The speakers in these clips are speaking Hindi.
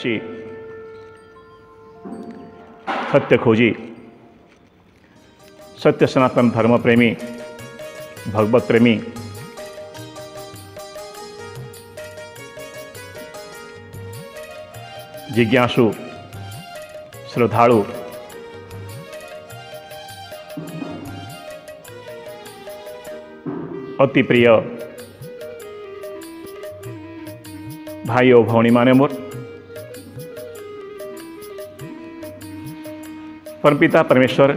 जिज्ञासी सत्य खोजी सत्य सनातन धर्म प्रेमी भगवत प्रेमी जिज्ञासु श्रद्धालु अति प्रिय भाई और भौणी माने मोर परमपिता परमेश्वर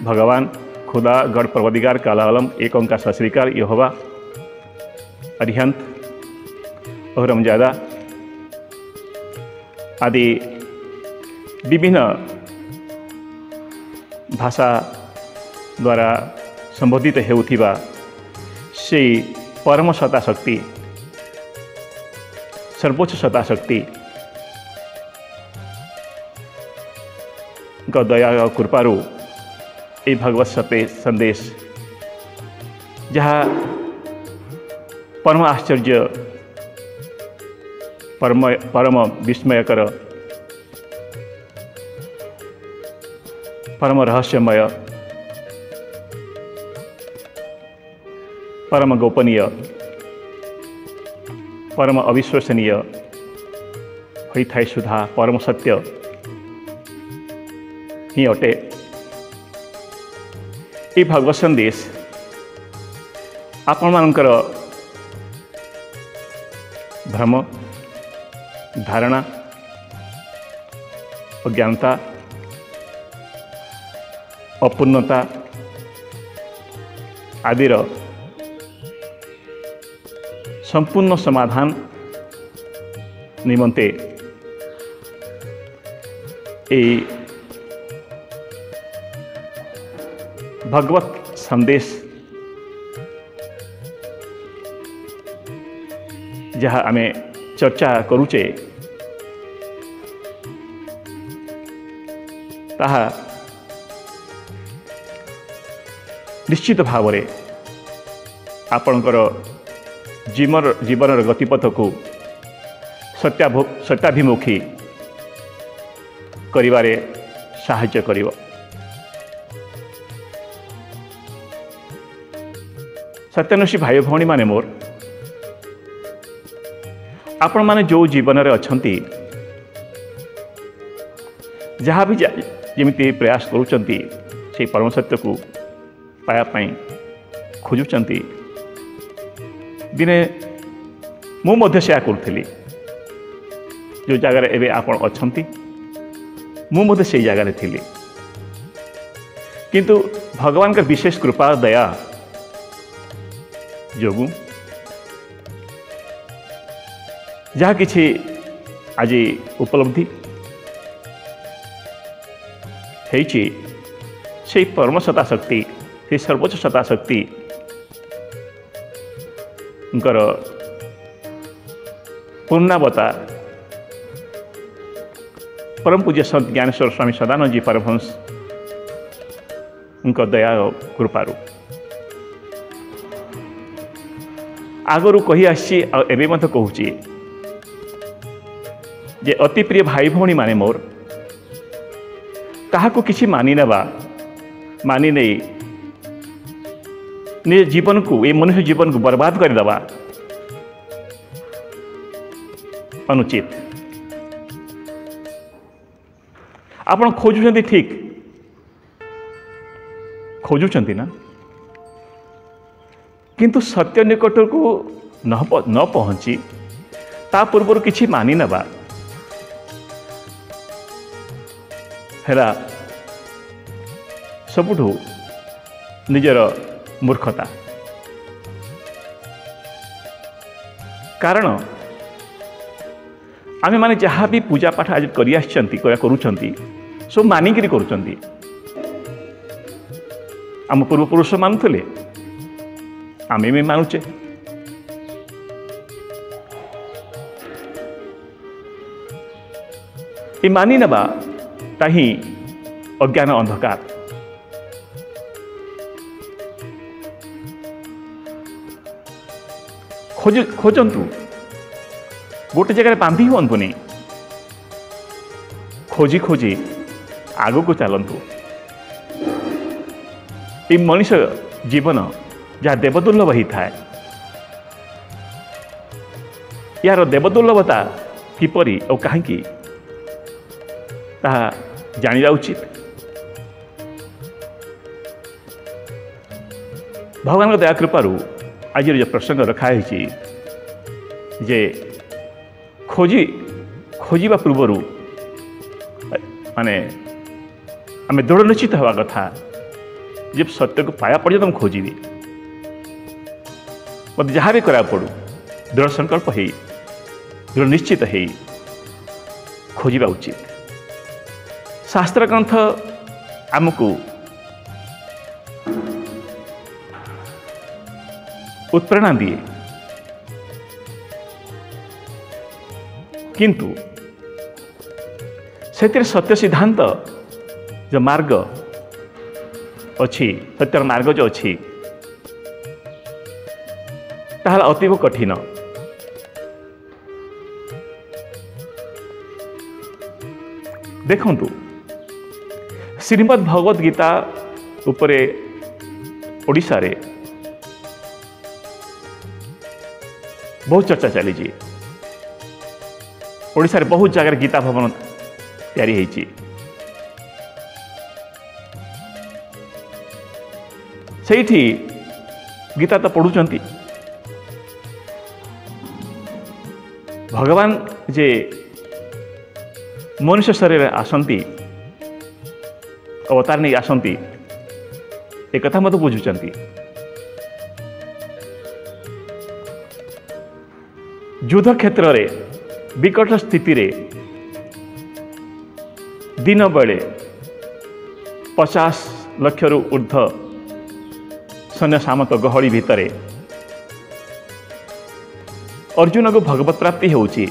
भगवान खुदा गढ़ परवदिगार काला आलम एक ओंकार सत श्री अकाल यहोवा अरिहंत और रमजादा आदि विभिन्न भाषा द्वारा संबोधित हेउथिबा से परम सत्ता शक्ति सर्वोच्च सत्ता शक्ति दया और कृपारू ये भगवत सत्य संदेश जहाँ परम आश्चर्य परम विस्मयकर परम रहस्यमय परम गोपनीय परम अविश्वसनीय होता है सुधा परम सत्य ही अटे। ये भगवत संदेश आपण मानकर भ्रम धारणा अज्ञानता अपूर्णता आदिर संपूर्ण समाधान निमंते ए भगवत संदेश जहाँ आमे चर्चा करुचे ताहा निश्चित भाव में आपणकर जीवन गतिपथ को सत्याभिमुखी करिवारे साहाय्य करिवो। सत्यानुषी भाई भौणी माने मोर आपण माने जो जीवन रे अछंती जहाँ भी जमिति प्रयास करुचंती से परम सत्य को पाया पाई खोजुचंती दिने मु मध्य से करुथली जो जगार एबे आपण अछंती मु मध्य से जगार थिली किंतु भगवान का विशेष कृपा दया जोगु जहाँ किछि आज उपलब्धि हेछि से परम सत्ता शक्ति से सर्वोच्च सत्ता शक्ति पूर्णावतार परम पूज्य संत ज्ञानेश्वर स्वामी सदानंद जी परमहंस उनका दया और कृपारू आगरू कही आसी एवं मत कहूँ जे अति प्रिय भाई भौणी माने मोर काहाको किसी मानि नेबा मानि नहीं निज जीवन को ये मनुष्य जीवन को बर्बाद करदेवा अनुचित। आपण खोजुचंती ठीक खोजुचंती ना किंतु सत्य निकट को न पहुंची ता पूर्व किछि मानि नेबा हेरा सबुठु निजर मूर्खता कारण आमे माने जहाँ भी पूजा पाठ आज करि आछंती करूछंती सब मानिकरी करूछंती आम पूर्व पुरुष मानुले आमे भी मानुचे ये मानि नेबा ताही अज्ञान अंधकार खोजंतु गोटे जगह बांधी हुंतुनी खोजी खोजी आगु को चलतु। ये मनुष्य जीवन जहाँ देवदुर्लभ ही थाए यार देवदुर्लभता किपरि और कहीं ताहा जानिबा उचित। भगवान दया कृपारू आज जो प्रसंग रखाई जे खोजा पूर्वर माने आम दृढ़ निश्चित हवा कथा जब सत्य को पाया पर्यंत मुझे खोजी मत जहाँ भी करा पड़ू दृढ़ संकल्प है दृढ़ निश्चित है खोजा उचित। शास्त्र ग्रंथ आमको उत्प्रेरणा दिए किंतु से सत्य सिद्धांत जो मार्ग अच्छी सत्यर मार्ग जो अच्छी ताहला अतीव कठिन। देखंतु श्रीमद् भगवद गीता उपरे ओडिशा रे बहुत चर्चा चली। ओडिशा रे बहुत जगह गीता भवन तैयारी होईची। सेठी गीता तो पढ़ुचंती भगवान जे मनुष्य शरीर आसंती अवतार नहीं आसंती एक कथा मत बुझुचंती। युद्ध क्षेत्र रे विकट स्थिति रे दिन बेले 50 लाख रु ऊर्ध सैन्य सामंत गहली भितर अर्जुन को भगवत प्राप्ति होउची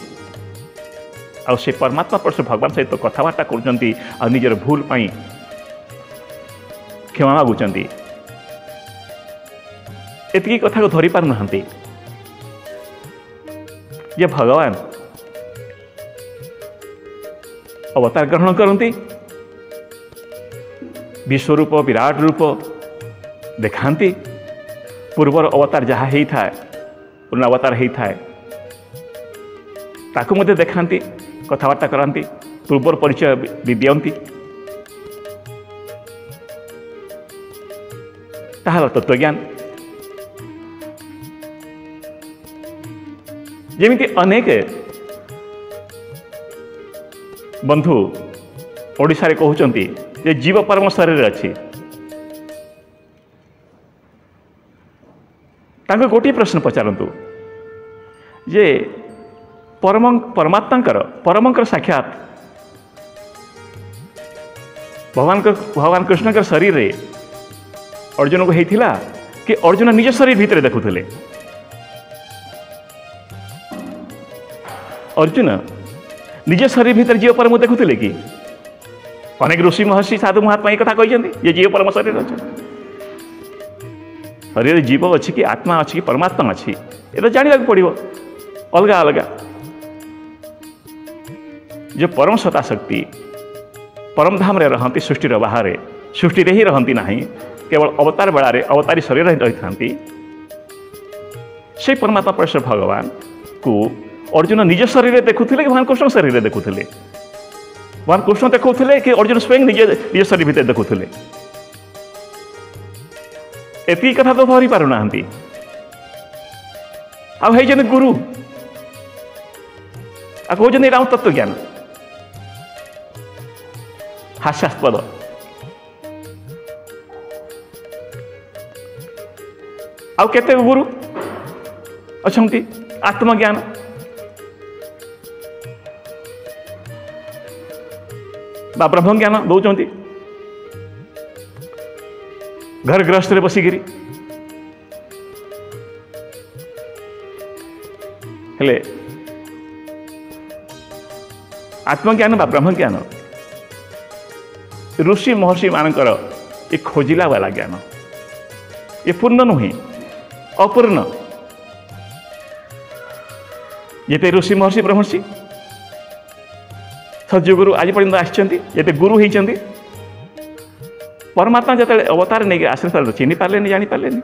आ से परमात्मा परश भगवान सहित कथबार्ता करुचंती आ निजर भूल पाई क्षमा मागुचंती। एतिकी कथा को धरी पार नहंती ये भगवान अवतार ग्रहण करती विश्वरूप विराट रूप देखाती पूर्वर अवतार जहाँ होता है पुनः अवतार होता है ताकू मध्य देखाती कथबार्ता कराती पूर्वर परिचय भी दियंती। ताहार तत्वज्ञान जेमिति अनेक बंधु ओडिशा रे कहउचंती जे जीव परम शरीर अच्छी तांको गोटे प्रश्न पचारंतु जे परमात्मा साक्षात भगवान कृष्ण के शरीर रे अर्जुन को होता कि अर्जुन निज शरीर भितर देखुले। अर्जुन निज शरीर भीतर जीव परम देखुले कि अनेक ऋषि महर्षि साधु महात्मा एक कथा कहते ये जीव परम शरीर अच्छे शरीर जीव अच्छी कि आत्मा अच्छी कि परमात्मा अच्छी ये तो जानवा पड़ो अलग अलग। जो परम सत्ता शक्ति परम धाम रे रहती सृष्टि बाहर सृष्टि रे ही रहती ना केवल अवतार बेला रे अवतारी शरीर रही था से परमात्मा परमेश्वर भगवान को अर्जुन निज शरीर देखुले कि भगवान कृष्ण शरीर देखुले भगवान कृष्ण देखुले कि अर्जुन स्वयं निज शरीर भितर देखुले। एति कथा तो धरी पारु नाहंती आ हे गुरु आ कहते राम तत्व ज्ञान हास्यास्पद। आउ केते गुरु अच्छी आत्मज्ञान बा ब्रह्म ज्ञान दौरान घर गृहस्थ बसिकी हेले आत्मज्ञान बा ब्रह्म ज्ञान ऋषि महर्षि मानकर ये खोजिला वाला ज्ञान ये पूर्ण नुहे अपूर्ण। ये ऋषि महर्षि ब्रह्मर्षि सतयुगରୁ ଆଜି ପର୍ଯ୍ୟନ୍ତ ଆସିଛନ୍ତି ଯେତେ ଗୁରୁ ହେଇଛନ୍ତି परमात्मा ଯେତେବେଳେ ଅବତାର ନେଇକି ଆସିଲେ ତାହେଲେ ଚିହ୍ନି ପାରିଲେନି ଜାଣିପାରିଲେନି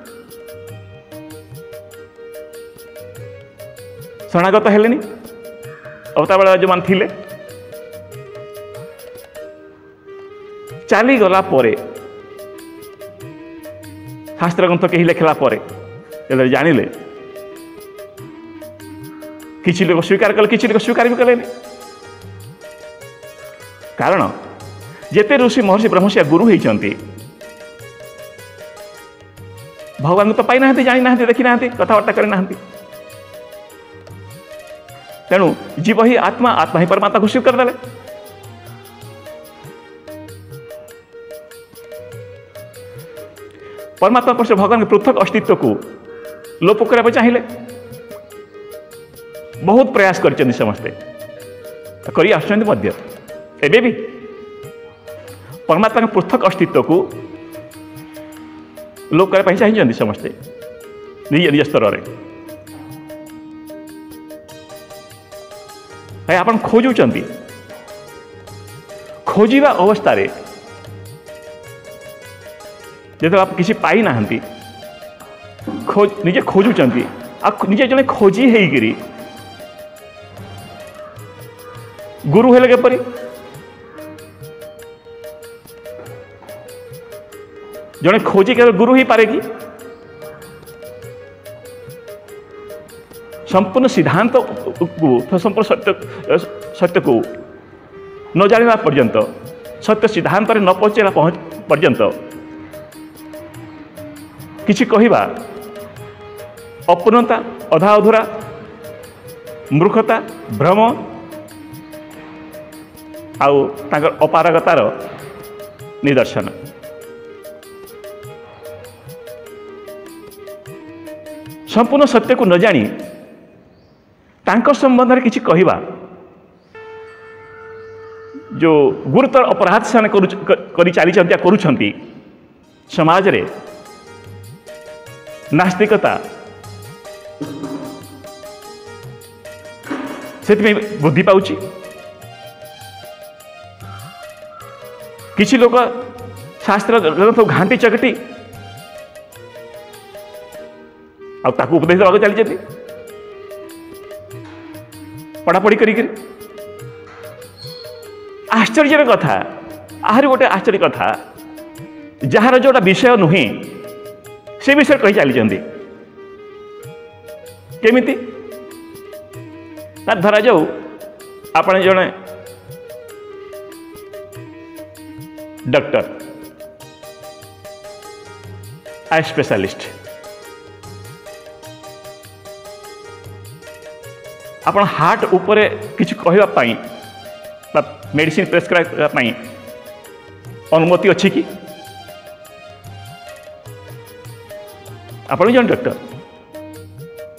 ଶରଣାଗତ ହେଲେନି ଅବତାର ବେଳେ ଯେଉଁମାନେ ଥିଲେ ଚାଲିଗଲା ପରେ ଶାସ୍ତ୍ର ଗ୍ରନ୍ଥ କେହି ଲେଖିଲା ପରେ ଯେତେବେଳେ ଜାଣିଲେ କିଛି ଲୋକ ସ୍ୱୀକାର କଲେ କିଛି ଲୋକ ସ୍ୱୀକାର ବି କଲେନି କାରଣ ଯେତେ ଋଷି ମହର୍ଷି ବ୍ରହ୍ମର୍ଷି ଗୁରୁ ହେଇଛନ୍ତି ଭଗବାନଙ୍କୁ ତ ପାଇନାହାନ୍ତି ଜାଣିନାହାନ୍ତି ଦେଖିନାହାନ୍ତି କଥାବାର୍ତ୍ତା କରିନାହାନ୍ତି ତେଣୁ ଜୀବ ହିଁ ଆତ୍ମା ଆତ୍ମା ହିଁ ପରମାତ୍ମାକୁ ସ୍ୱୀକାର ଦେଲେ परमात्मा पर से भगवान के पृथक अस्तित्व को लोप करने चाहिए बहुत प्रयास कर समस्ते एबे भी परमात्मा के पृथक अस्तित्व को लोप करने चाहिए समस्ते निज निज स्तर में भाई आप खोजुंट खोजा अवस्था जो आप किसी पाई ना निजे खोजुंट निजे जड़े खोजी होगी गुरु हेले केपरी जड़े खोजी के गुरु ही पारे कि संपूर्ण सिद्धांत को संपूर्ण सत्य को न जाना पर्यंत सत्य सिद्धांत न पहुँचेला पर्यंत किसी कहवा अपूर्णता अधा अधूरा मूर्खता भ्रम आउ अपारगतार निदर्शन संपूर्ण सत्य को न जानी तांको संबंध में किसी कहवा जो गुरुतर अपराध से चली समाज रे नास्तिकता से बुद्धि पाउची किसी लोग शास्त्र घांटी चकटी उपदेश देवा चली पढ़ापढ़ी कर आश्चर्य कथा आहरी गोटे आश्चर्य कथा जार जोटा विषय नुहे से विषय कही चली केमिति ना धरा जाऊ आप जड़े डॉक्टर आई स्पेशलिस्ट आप हार्ट उपरे किसी कहवाई मेडिसिन प्रेस्क्राइब करने अनुमति अच्छी कि आप जन डॉक्टर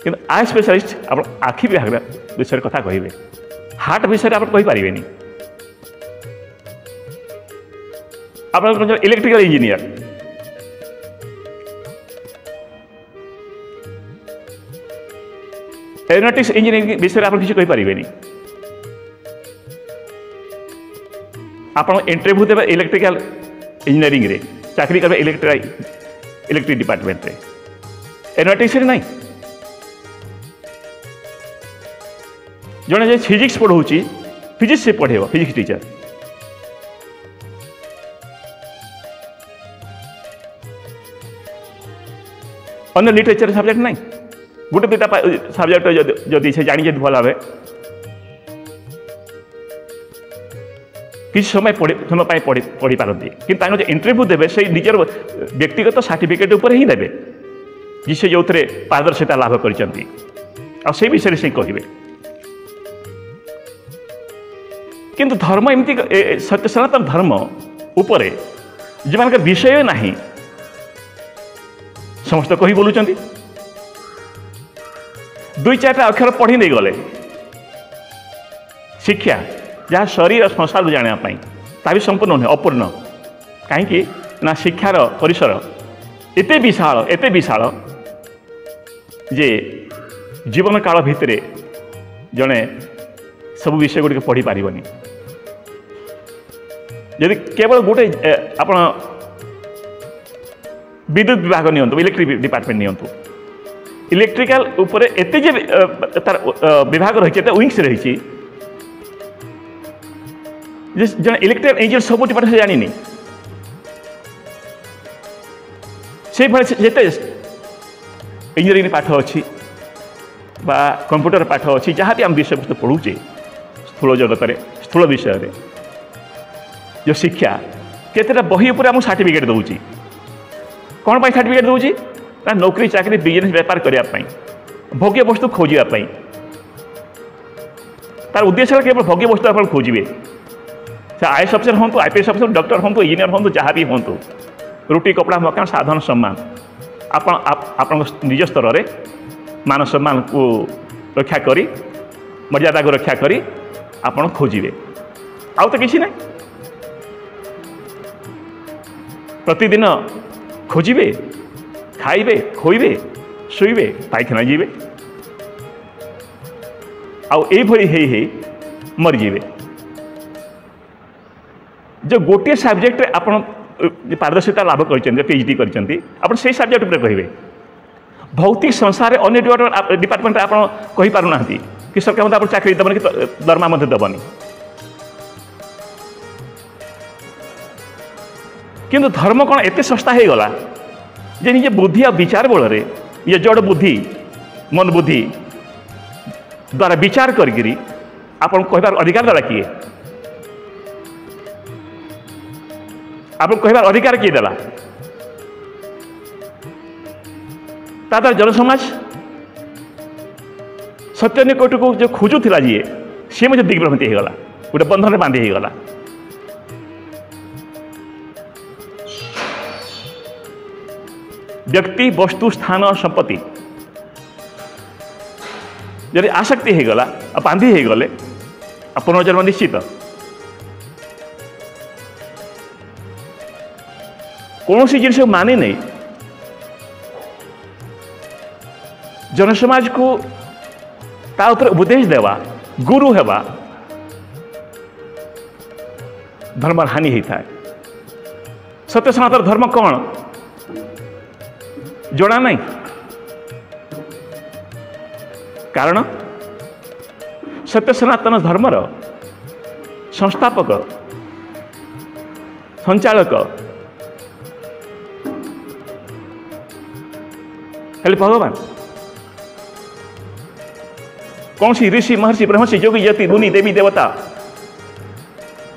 कि आई स्पेशलिस्ट आप आखि विभाग विषय कथा कहे हार्ट विषय आप कहींपारे आप इलेक्ट्रिकल इंजीनियर एरोनॉटिक्स इंजीनियरिंग विषय आप किसी कहींपारे आप इंटरव्यू देवे इलेक्ट्रिकल इंजीनियरिंग रे चाकरी करेंगे इलेक्ट्रिक डिपार्टमेंट रे एरोनॉटिक्स नहीं जड़े फिजिक्स पढ़ाऊँगी फिजिक्स से पढ़ेब फिजिक्स टीचर अन्य लिटरेचर सब्जेक्ट नहीं गोटे दुटा सब्जेक्ट जदि से जानी भल भाव किसी समय पढ़ी पारती कि इंटरव्यू देवे से निजर व्यक्तिगत सर्टिफिकेट उपर ही देवे जिसे जो पारदर्शिता लाभ कर विषय से कहे किंतु धर्म एमती सत्य सनातन धर्म उपरे जो मान विषय नहीं समस्त कही बोलुं दुई चार अक्षर पढ़ी नहीं गले शिक्षा जहाँ शरीर संसार जानापी ता भी संपूर्ण नुहे अपूर्ण कहीं ना शिक्षार परिसर एते विशाल जे जीवन काल भितर जड़े सब विषय गुड़िक पढ़ी पारनी यदि केवल गोटे आप विद्युत विभाग नियंतु इलेक्ट्रिक डिपार्टमेंट नियंतु इलेक्ट्रिकल ऊपर एते जे तार विभाग रही विंग्स रही जन इलेक्ट्रिकल इंजीनियर सब डिपार्टमेंट से जानी से जिते इंजीनियरिंग पाठ अच्छी बा कंप्यूटर पाठ अच्छी जहाँ भी आम विषय वस्तु पढ़ुचे स्थूल जगत में स्थूल विषय जो शिक्षा केतेटा बही उपर आमको सर्टिफिकेट दूची कौन पाई सर्टिफिकेट दूची ना नौकरी चाकरी बिजनेस व्यापार करने भोग्य वस्तु खोजापी तार उद्देश्य केवल भोग्य वस्तु आप खोजे से आईएएस अफिसर हूँ आईपीएस अफिसर डॉक्टर हूँ इंजीनियर हूँ जहाँ भी हूँ रुटी कपड़ा मकान साधारण सम्मान आप निज स्तर में मान सम्मान को रक्षा करी मर्यादा को रक्षा करी आप खोजे आउ तो किसी ना प्रतिदिन खोजे खाइबे खोइबे शुइबे पायखाना जीवे आई मरीजे जो गोटे सब्जेक्ट आप पारदर्शिता लाभ कर पीएचडी कर सब्जेक्ट कहे भौतिक संसार अन्य डिपार्टमेंट आप कहींपार ना कि सरकार आप चाकरी दबनी कि दरमा दबनी किंतु धर्म कौन एत सस्ता हो गला जे निजे बुद्धि और विचार बल ये जड़ बुद्धि मन बुद्धि द्वारा विचार करी आप कहबार अधिकार देला किए आप कहबार अधिकार किए देला ताद्वारा जनसमाज सत्य निकट को जो खोजुला जी सी मुझे दिग्भ्रमित होगला गोटे बंधन बांधि होगला व्यक्ति वस्तु स्थान संपत्ति यदि आसक्ति होगला बांधि होगले पुनर्जन्म निश्चित कौन सी जिन माने नहीं जनसमाज को ता ऊपर उपदेश देवा गुरु हेबा धर्म हानि होता है सत्य सनातन धर्म कौन जना नहीं कारण सत्य सनातन धर्मर संस्थापक संचालक हेले भगवान कौन सी ऋषि महर्षि ब्रह्मर्षि योगी यति मुनि देवी देवता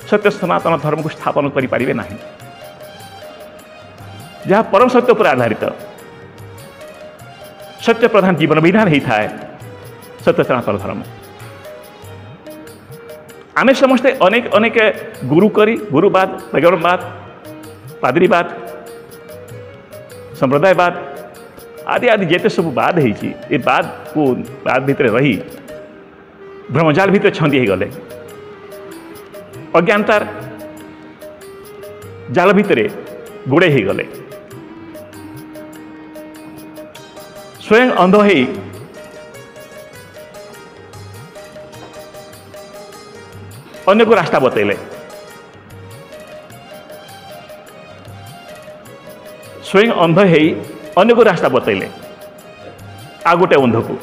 सत्य सनातन धर्म को स्थापन करें ना जहाँ परम सत्य पर आधारित सत्य प्रधान जीवन विधान होता है सत्य सनातन धर्म आमे समस्ते अनेक अनेक गुरु करी गुरुवाद वैगणवाद पादरीवाद संप्रदायवाद आदि आदि जेते सब बाद है बाद को बाद भितर रही ब्रह्मजाल भितर छंदी गले अज्ञानतार जाल भितर गुड़े हो गले स्वयं अंध हो अन्य को रास्ता बतैले स्वयं अंध हो अन्य को रास्ता बतैले आ गोटे अंध को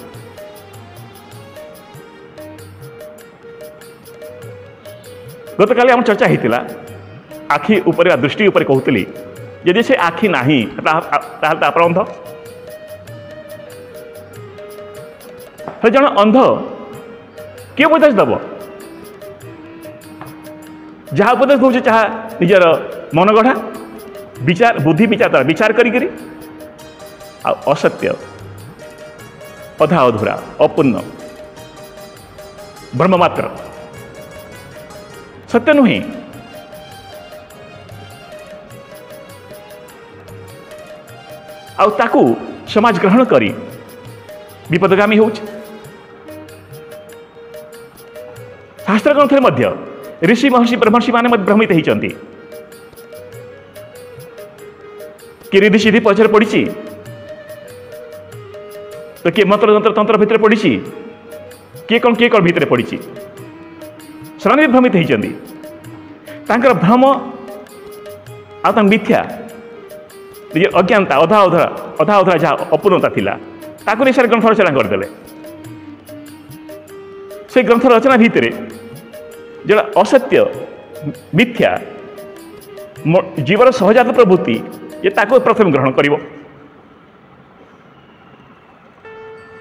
गत काली आम चर्चा होता आखि उपर दृष्टि उपर कहूली यदि से आखि नाही आप अंध जन अंध किए उपदेश दब जहाँ उपदेश दूचे चाह निजर मन गढ़ा विचार बुद्धि विचार द्वारा विचार करी असत्य अधा अधूरा अपूर्ण ब्रह्म मात्र सत्य नुहे आकु समाज ग्रहण करी विपदगामी हो शास्त्र ग्रंथ मध्य ऋषि महर्षि ब्रह्मर्षि माने भ्रमित होती कि रिधि सिद्धि पछर पड़ी तो किए मंत्र तंत्र तंत्र भितर पड़ी किए कौन भितर पड़ी से भ्रमित होती तांकर भ्रम आ मिथ्या निजे अज्ञानता अधा अधा जहाँ अपूर्णता थिला ताकू नहीं सारे ग्रंथ रचना करदे। से ग्रंथ रचना भितर जो असत्य मिथ्या जीवर सहजात प्रवृत्ति ये ताको प्रथम ग्रहण करिवो,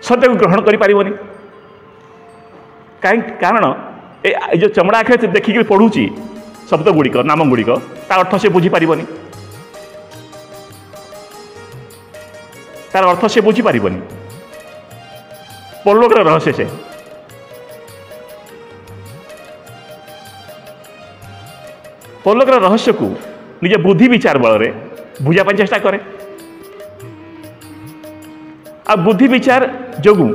सत्य को ग्रहण करि पारिबोनी। कारण ए जो चमड़ा आखे देखिक पढ़ुची शब्द गुड़िक नाम गुड़िक तार अर्थ से बुझी पारिबोनी, तार अर्थ से बुझी पारिबोनी। परलोक रहस्य से परलोक रहस्य को निज बुद्धि विचार बल रे बुझापा चेष्टा करे। आ बुद्धि विचार जोगु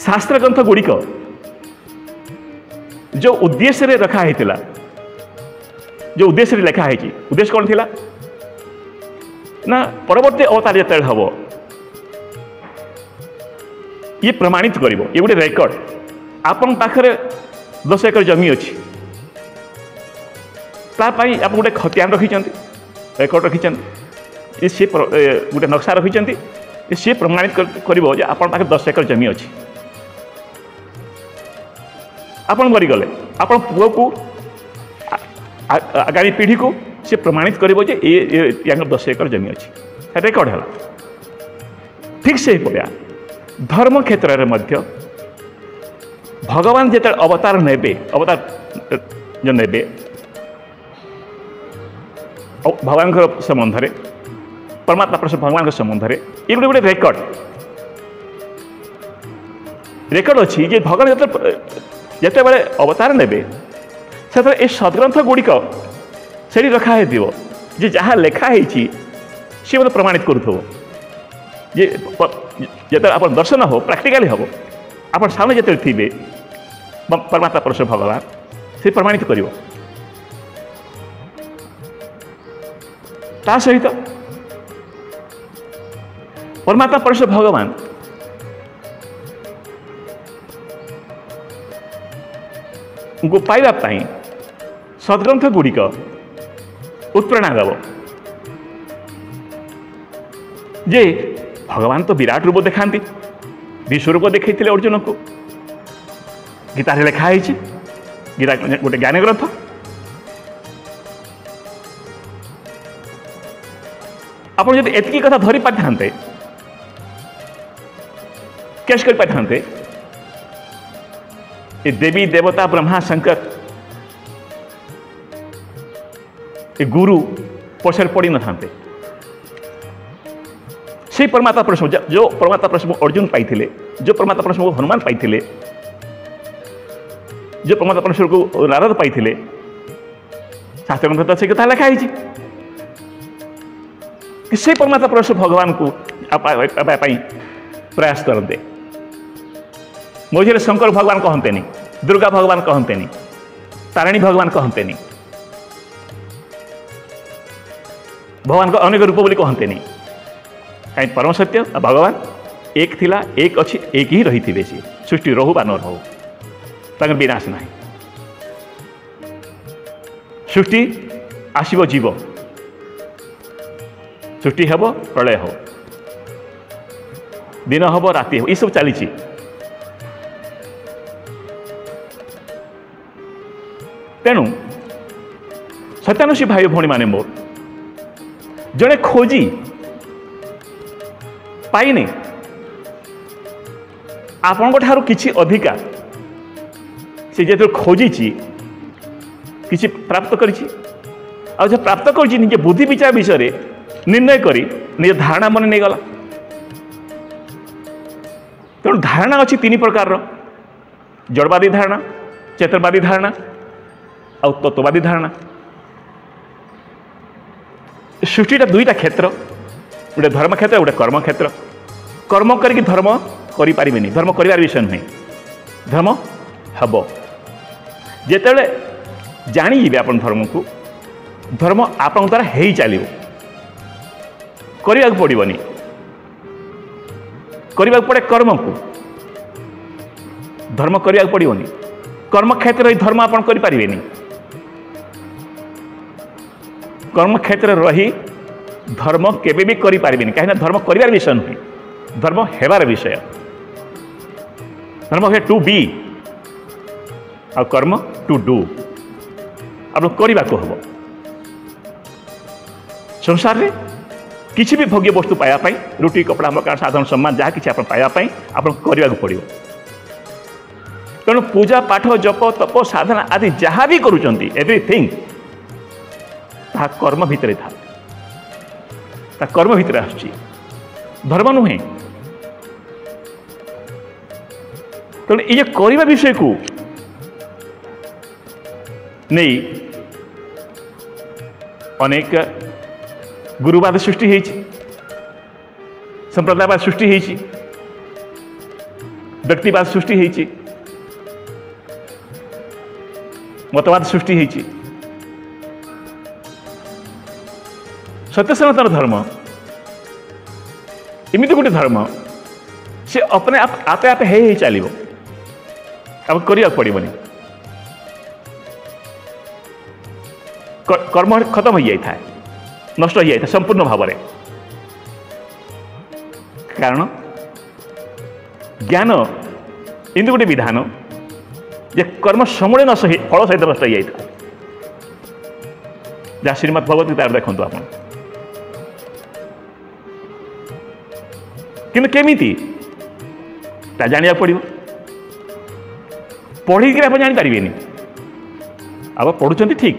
शास्त्र ग्रंथ गुड़िक जो उद्देश्य रे रखा है, जो उद्देश्य लिखा है, उद्देश्य कौन थिला ना परवर्ती अवतार जो हम ये प्रमाणित करिवो। ये गोटे रेकर्ड आपन पाखरे 10 एकर जमी अच्छी तापाई आप गोटे खतियान रखिंट रेकर्ड रखिंट ये सी गोटे नक्शा रखिंट सी प्रमाणित कर आपन पाखे 10 एकर जमी अच्छी। आपन मरीगले आपन पुओ को आगामी पीढ़ी को सी प्रमाणित कर 10 एकर जमी अच्छी रेकर्ड है। ठीक से पड़ा धर्म क्षेत्र में भगवान जो अवतार नेबे अवतार जो नेबे भगवान संबंध में परमात्मा प्रश्न भगवान संबंध में ये गोटे गोटे रेकर्ड अच्छी जे भगवान जिते बड़े अवतार नेबे से सदग्रंथ गुड़िक से रखा है जे जहाँ लिखाई सी मतलब प्रमाणित करूँ जे जिते आप दर्शन हो प्राक्टिकाली हम आप सामने जिते थे परमात्मा परमेश्वर भगवान से प्रमाणित कर सहित परमात्मा परमेश्वर भगवान को पाइबा सदग्रंथ गुड़िक उत्प्रेरणा देव जे भगवान तो विराट रूप देखाती विश्वरूप देखते अर्जुन को गीता लिखाई गीता गोटे ज्ञान ग्रंथ। आप जब एतकी कथा धरी पारि कैश कर पारि देवी देवता ब्रह्मा शंकर गुरु पछर पड़ी न था से परमात्मा प्रश्न जो परमात्मा प्रश्न अर्जुन पाई, जो परमात्मा प्रश्न को हनुमान पाई, जो परमात्मा प्रश्न को नारद पाई, शास्त्र ग्रंथ से कथा लिखाई कि से परमात्मा प्रश्न भगवान को प्रयास करते। मझे शंकर भगवान कहते नहीं, दुर्गा भगवान कहते नहीं, तारिणी भगवान कहते नहीं, भगवान को अनेक रूप बोली कहते नहीं। कहीं परम सत्य भगवान एक थिला, एक अच्छी, एक ही रही थे सी सृष्टि रहू बा न रहू तांकर विनाश ना। सृष्टि आसब जीव, सृष्टि हम प्रलय हो, दिन हम राति हो, ये सब चली। तेणु सत्यानुषी भाई भौणी माने मोर जड़े खोजी पाइने आपण ठारू किछि अधिका से जो खोजी किछि प्राप्त करिछि आ जो प्राप्त करिछि निजे बुद्धि विचार विषय निर्णय करी निज धारणा मन नहीं गला। तेणु धारणा अच्छी 3 प्रकार जड़वादी धारणा, चेतनवादी धारणा और तत्ववादी धारणा। सृष्टिटा 2टा क्षेत्र, गोटे धर्म क्षेत्र, गोटे कर्म क्षेत्र। कर्म करके धर्म करि पारिबेनी, धर्म करिवार विषय नहीं। धर्म हम जेतेबेले जानी जिबे आपन धर्म को, धर्म आपन द्वारा हेई चलियो, करिया पड़िबनी, करिया पड़े कर्म को, धर्म करिया पड़िबनी। कर्म क्षेत्र धर्म आपन करि पारिबेनी। कर्म क्षेत्र रही धर्म केबे भी करि पारिबिनी कहीं धर्म करिवार विषय नुहे धर्म हेबार विषय धर्म है टू बी आ कर्म टू डू आप करने को हम संसार रे किसी भी भोग्य वस्तु पाइबापी रुटी कपड़ा मकान साधारण सम्मान जहाँ किसी पाइबापी आप करने को पड़ो तेणु पूजा पाठ जप तप साधना आदि जहाँ भी करुँच एवरीथिंग ता कर्म भितर था कर्म भितर आसुची धर्म नुहे तेणु ये करने विषय को नहीं अनेक गुरुवाद सृष्टि होती संप्रदायवाद सृष्टि होती व्यक्तिवाद सृष्टि होती मतवाद सृष्टि होती सत्य सनातन धर्म एमती गोटे धर्म से अपने आप आपे आपे है चलो अब करने पड़ोनी कर्म खत्म हो जाता है नष्ट हो जाता है संपूर्ण भाव में कारण ज्ञान एमती गोटे विधान जे कर्म समूले नष्ट फल सहित नष्ट हो जाता जहाँ श्रीमद भगवत गीता देखु आप कि केमिति जाना पड़ो पढ़ी आप जानीपारे आप पढ़ुं ठीक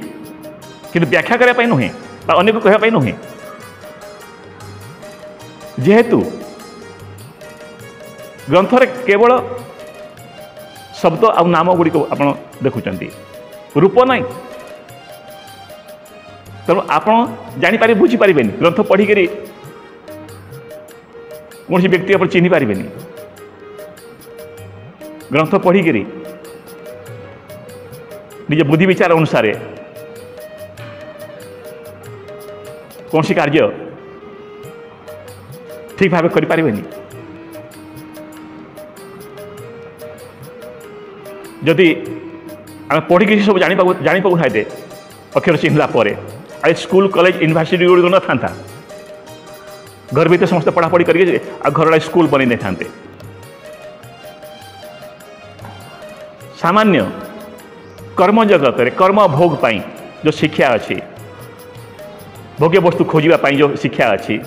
किंतु व्याख्या करने नुहे अन्य को कहवाई नुहे जेहेतु ग्रंथर केवल शब्द आ नाम गुड़ी को आप देखुं रूप ना तेणु आप जानीपारे बुझीपारे ग्रंथ पढ़िक कौन व्यक्ति आप चिन्ह पारे ग्रंथ पढ़िक निज बुद्धि विचार अनुसार कौन सी कार्य ठीक भाव करें जदि आम पढ़ी सब जानी पाते अक्षर चिन्हला आज स्कूल कॉलेज यूनिवर्सिटी गुड़ न था घर भीतर समस्त पढ़ापढ़ी करके घर स्कूल बन था सामान्य कर्म जगत रे कर्म भोग पाई जो शिक्षा अच्छी भोग्य वस्तु खोजापी जो शिक्षा अच्छी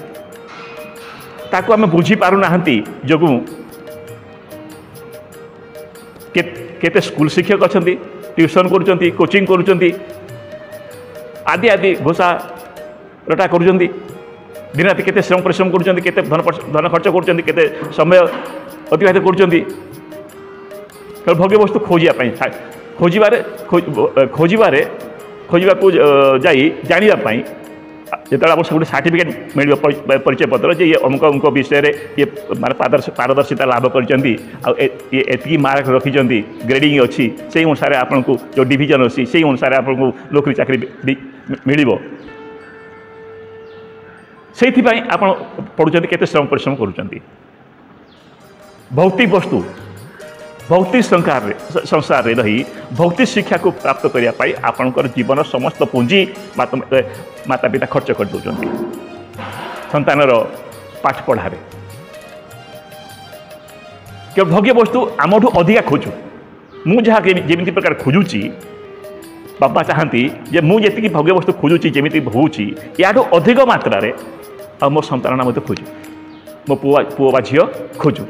ताको आम बुझी पारना जो केते स्कूल शिक्षक अच्छा ट्यूशन करुँच कोचिंग करुँच आदि आदि घोषा रटा कर दिन राति केते श्रम परिश्रम कर धन खर्च कर समय अतिबाहित कर भोग्य वस्तु खोजापी खोजा को जाई जानापी जो आप गोटे सर्टिफिकेट मिल परिचय पत्र जे ये अमुक अमुक विषय ये माने पारदर्शिता लाभ कर मार्क रखी ग्रेडिंग अच्छी से अनुसार आपन को जो डिविजन अच्छी से अनुसार आपको नौकरी चाकरी मिल से आप पढ़ुं केते श्रम परिश्रम करुँच भौतिक वस्तु भौतिक संसार में रही भौतिक शिक्षा को प्राप्त करने आपणकर जीवन समस्त पुंजी माता पिता खर्च कर दौरान संतानर पाठ पढ़ारे केवल भोग्य वस्तु आमठू अधिका खोजु मु जहाँ जमी प्रकार खोजुची बापा चाहती जे मुझे भोग्य वस्तु खोजुची जमी होची याठू अधिक मात्रा आ मो संतान मत खोजु मो पुआ बा झील खोजु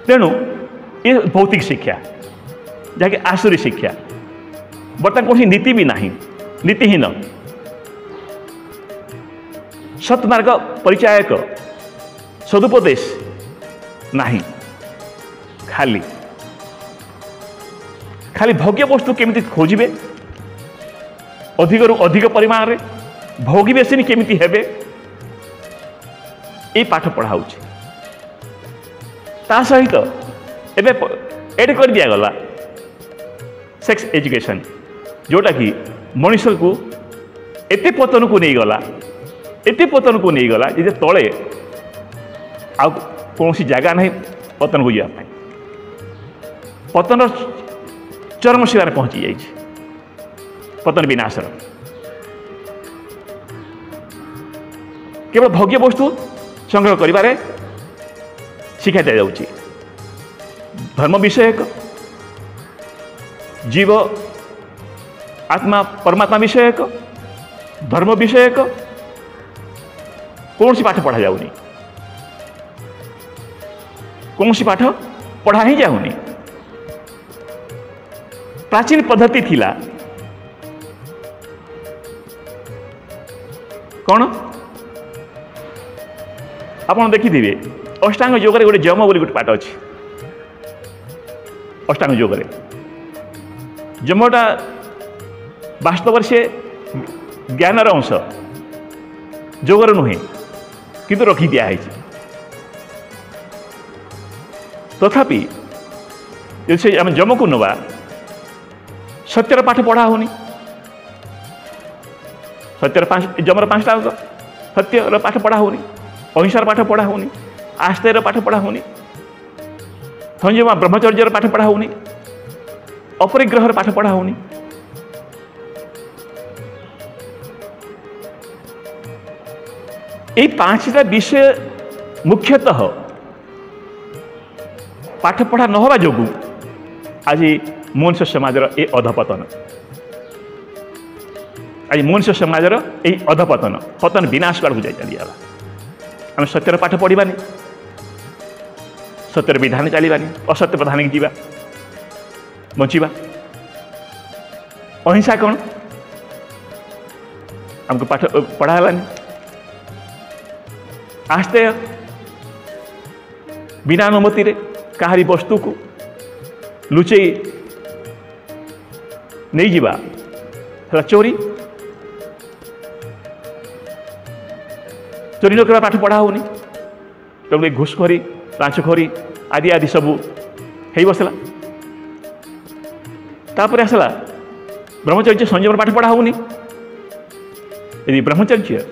तेणु ये भौतिक शिक्षा जहाँकि आसुरी शिक्षा बर्तमान कौन नीति भी नहीं नीतिहीन सत्मार्ग परिचायक सदुपदेश नहीं खाली खाली भोग्य वस्तु केमिति खोजिबे अधिक रु अधिक परिमाण रे भोगिबे सेनी केमिति हेबे ये पाठ पढ़ाऊँ ता सहित एड कर दिया गला सेक्स एजुकेशन जोटा कि मनुष्य को एते पतन को नहीं गला एते पतन को नहीं गला जे तले आ कौन सी जगह नहीं पतन को जाए पतन चरम सीमार पहुँची जाइए पतन विनाशर केवल भोग्य वस्तु संग्रह करिबारे शिक्षा दिया जाउची। धर्म विषयक, जीव आत्मा परमात्मा विषयक, धर्म विषयक कौन सी पाठ पढ़ा जाऊनी, कौन सी पाठ पढ़ा ही जाऊनी। प्राचीन पद्धति थिला कौन आपन देखिथिबे अष्टांग योग रे गोटे जम बोली गोटे पाठ अछि। अष्टांग योग रे जमटा वास्तव से ज्ञानर अंश, जोगर नुहे किंतु रखी दिया है। तथापि जैसे आम जम को नवा सत्यर पाठ पढ़ा होनी, सत्यर जमर 5टा अंग, सत्यर पाठ पढ़ा होनी, अहिंसार पाठ पढ़ा होनी, आस्तेर पाठ पढ़ा होनी, संयम ब्रह्मचर्यर पाठ पढ़ा होनी, अपरिग्रहर पाठ पढ़ा होनी। ये 5टा विषय मुख्यतः पाठ पढ़ा न होगा जोगु आज मनुष्य समाजर ए अधपतन, आज मनुष्य समाजर ए अधपतन पतन विनाश कर बुझाई चली आला। आम सत्यर पाठ पढ़ानी, सत्यर विधान चलानी, असत्य प्रधान की जीवा बचिबा। अहिंसा कौन हमको पाठ पढ़ालानी। आस्ते बिना अनुमति रे काहारी वस्तु को लुचेई नहीं जीवा है चोरी। चोरी न करवा पाठ पढ़ा होनी, तो घुसखोरी लांचखोरी आदि आदि सबू है बसला। तापर आसला ब्रह्मचर्य संयम पाठ पढ़ा होनी। यदि ब्रह्मचर्य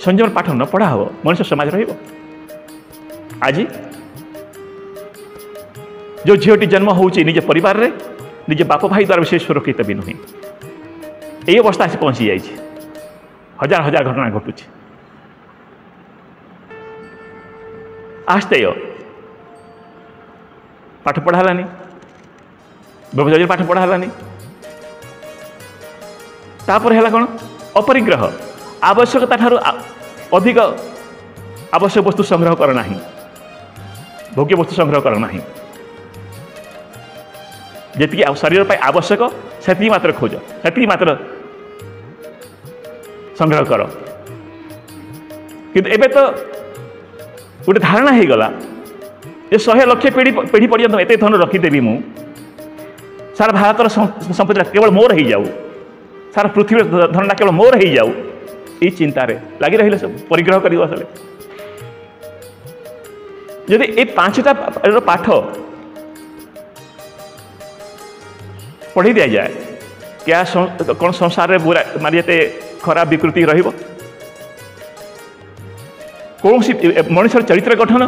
संयम पाठ न पढ़ा हो मनुष्य समाज रहिबो। आज जो झीटी जन्म होउची निज परिवार रे, निज बाप भाई द्वारा विशेष सुरक्षित भी नुहे। यही अवस्था से पहुंची जाइए। हजार हजार घटना घटुची। आस्ते पाठ पढ़ालानी, ब्रह्मचर्य पाठ पढ़ालानी। तापर है कौन अपरिग्रह, आवश्यकता ठारू अधिक आवश्यक वस्तु संग्रह कर नाही, भोग्य वस्तु संग्रह कर नाही। जी शरीर पर आवश्यक से मात्र खोज, से मात्र संग्रह कर। किंतु एबे तो गोटे धारणा हो गला जे 100 लाख पीढ़ी पर्यंत एत धन रखीदेवी मु, सारा भारतर संपत्ति केवल मोर हो जाऊ, सारा पृथ्वी धनटा केवल मोर हो जाऊ। ये चिंतार लगी रही सब परिग्रह कर आसले। यदि ये 5टा पाठ पढ़ी दि जाए क्या कौन संसार में बुरा माने खराब विकृति रहिबो। कौन सी मनुष्य चरित्र गठन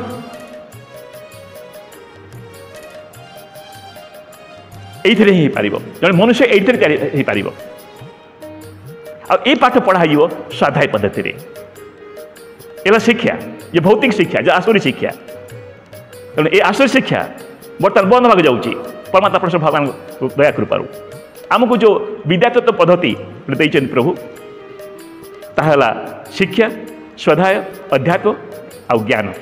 ये ही पार जन मनुष्य ये पार। आ पाठ पढ़ा स्वाध्याय पद्धति रे। एला शिक्षा ये भौतिक शिक्षा, जो आसुरी शिक्षा। तेणु ये आसुरी शिक्षा बर्तमान बंद होगा जाऊँगी परमात्मा परमेश्वर भगवान दया कृपारू। आमको जो विद्यातत्व पद्धति देते प्रभु ताहला शिक्षा, स्वाध्याय, अध्यात्म आ ज्ञान।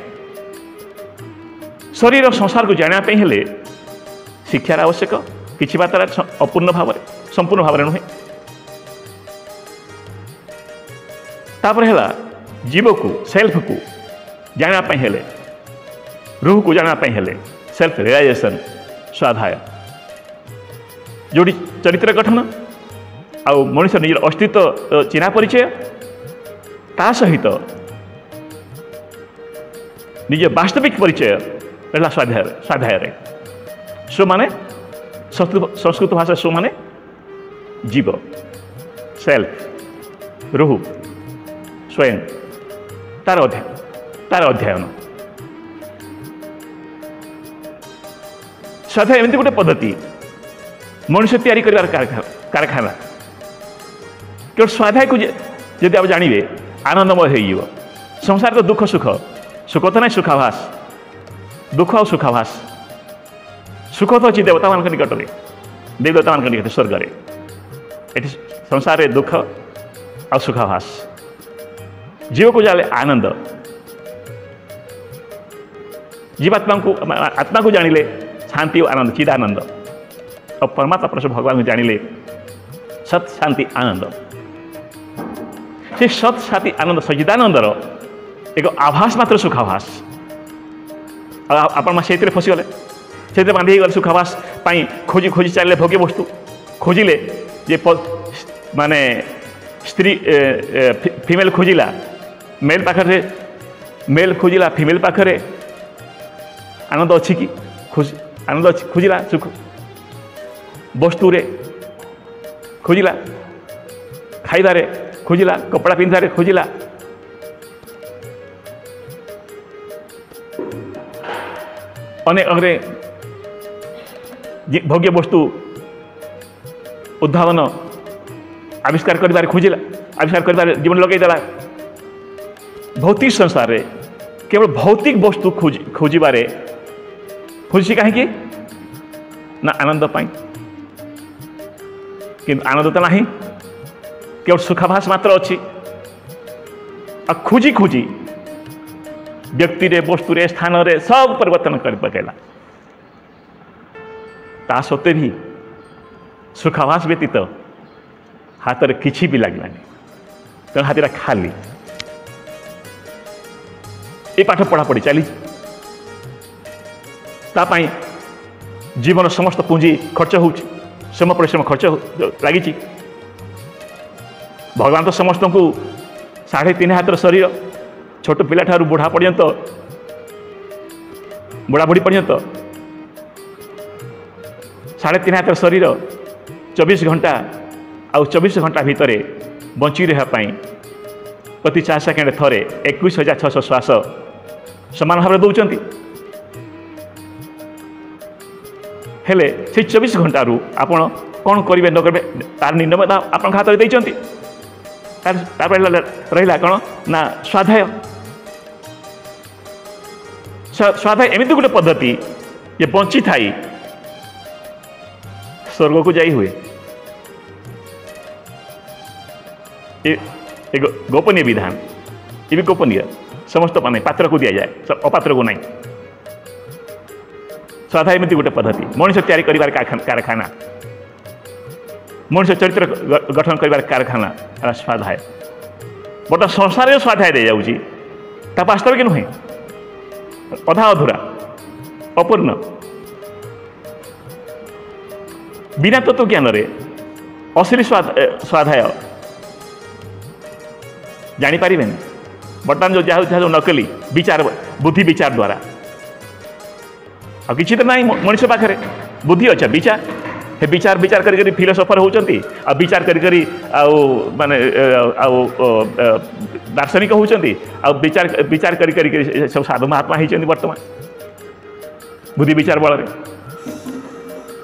शरीर और संसार को जानापी हेले शिक्षार आवश्यक, किसी मात्रा अपूर्ण भाव संपूर्ण भाव नुहे। तापर है जीव को सेल्फ को जानापी हेले, रूह को जानापी हेले सेल्फ रियलाइजेशन स्वाध्याय, जोड़ी चरित्र गठन आ मनुष्य निज अस्तित्व चिन्हा परिचय, ता सहित निज वास्तविक परिचय रहा स्वाध्याय। सो माने संस्कृत भाषा सो माने जीव, सेल्फ, रूह, स्वयं, तार अध्ययन। स्वाध्याय एमती गोटे पद्धति मनुष्य तैयारी कर कारखाना। केवल स्वाध्याय को जब आप जानवे आनंदमय हो संसार तो दुख सुख सुख तो नहीं सुखाभास दुख और सुखाभास सुख तो अच्छी देवता मान निकट में देवता मान निकट स्वर्ग में ये संसार में दुख और सुखाभास जीव को जाने आनंद जीवात्मा को आत्मा को जानिले शांति और आनंद चिदानंद और परमात्मा परमेश्वर भगवान को जानिले सत शांति आनंद से सत शांति आनंद सचिदानंदर एक आभास मात्र सुखाभास आपण से फसीगले से बांधी गले सुखाभास खोजी खोजी चलिए भोग्य वस्तु खोजिले जे माने स्त्री फीमेल खोजिला मेल पाखे मेल खोजिला फीमेल पाखे आनंद अच्छी कि आनंद अच्छी खोजिला सुख वस्तु रे खोजिला खाइबारे खोजिला कपड़ा पिंधारे खोजिला अनेक भोग्य वस्तु उद्भावन आविष्कार कर खोजिला आविष्कार कर जीवन लगेदेला भौतिक संसार रे केवल भौतिक वस्तु खोजिबारे खोजी कहीं ना आनंद पाई कि आनंद तो नहीं केवल सुखाभास मात्र अच्छी खोजी खोजी व्यक्ति रे वस्तु रे स्थान रे सब परिवर्तन कर पकेला ता सत्वे भी सुखाभास व्यतीत हाथ में किसी भी लगलानी तेना हाथ खाली ये पाठ पढ़ापढ़ी चली जीवन समस्त पुंजी खर्च हो श्रम परिश्रम खर्च लगी भगवान तो समस्त को 3.5 हाथ शरीर छोट पिला ठारू बुढ़ा पर्यंत बुढ़ा बुढ़ी पर्यंत 3.5 हाथ शरीर 24 घंटा आउ 24 घंटा भितर बंची रहा प्रति 4 सेकेंड थरे 21,600 श्वास समान भाव दौरान हेले से 24 घंटा रू आपण कौन करेंगे न करेंगे तार निर्णय आप हाथ में देती रहा कौन ना स्वाध्याय स्वाध्याय एमती गोटे पद्धति ये बंची थाई स्वर्ग को जाई हुए एक गोपनीय विधान ये भी गोपनीय समस्त माने पात्र को दि जाए अपात्र को नहीं स्वाध्याय एमती गोटे पद्धति मनुष्य तैयारी कर कारखाना मनुष्य चरित्र गठन कर कारखाना स्वाध्याय बर्तमान संसार स्वाध्याय दे जाऊँगी वास्तविक नुहे अधा अधूरा अपूर्ण बिना तत्व ज्ञान रे असली स्वाध्याय जानीपर बर्तमान जो जहाँ जो नकली विचार बुद्धि विचार द्वारा आ कि तो ना मनुष्य पाखे बुद्धि अच्छा विचार हे विचार विचार करी फिलोसफर होती आ विचार करी माने दार्शनिक होती आ विचार विचार करी सब साधु महात्मा होती वर्तमान बुद्धि विचार बल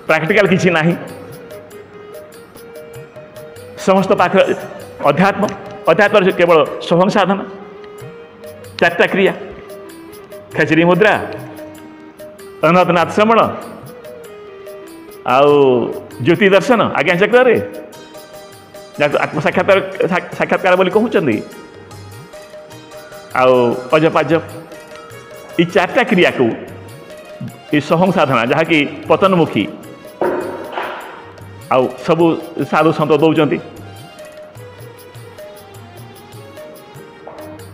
प्रैक्टिकल किसी नहीं समस्त पाख अध्यात्म अध्यात्म केवल स्वयं साधना 4टा क्रिया खेचरी मुद्रा अनंतनाथ श्रवण आउ ज्योति दर्शन आज्ञा चक्र आत्म साक्षात्कार बोली कहते अजपाजप ये 4टा क्रिया को ये सहम साधना जहाँकि पतनमुखी आउ सबू साधु सत दौरान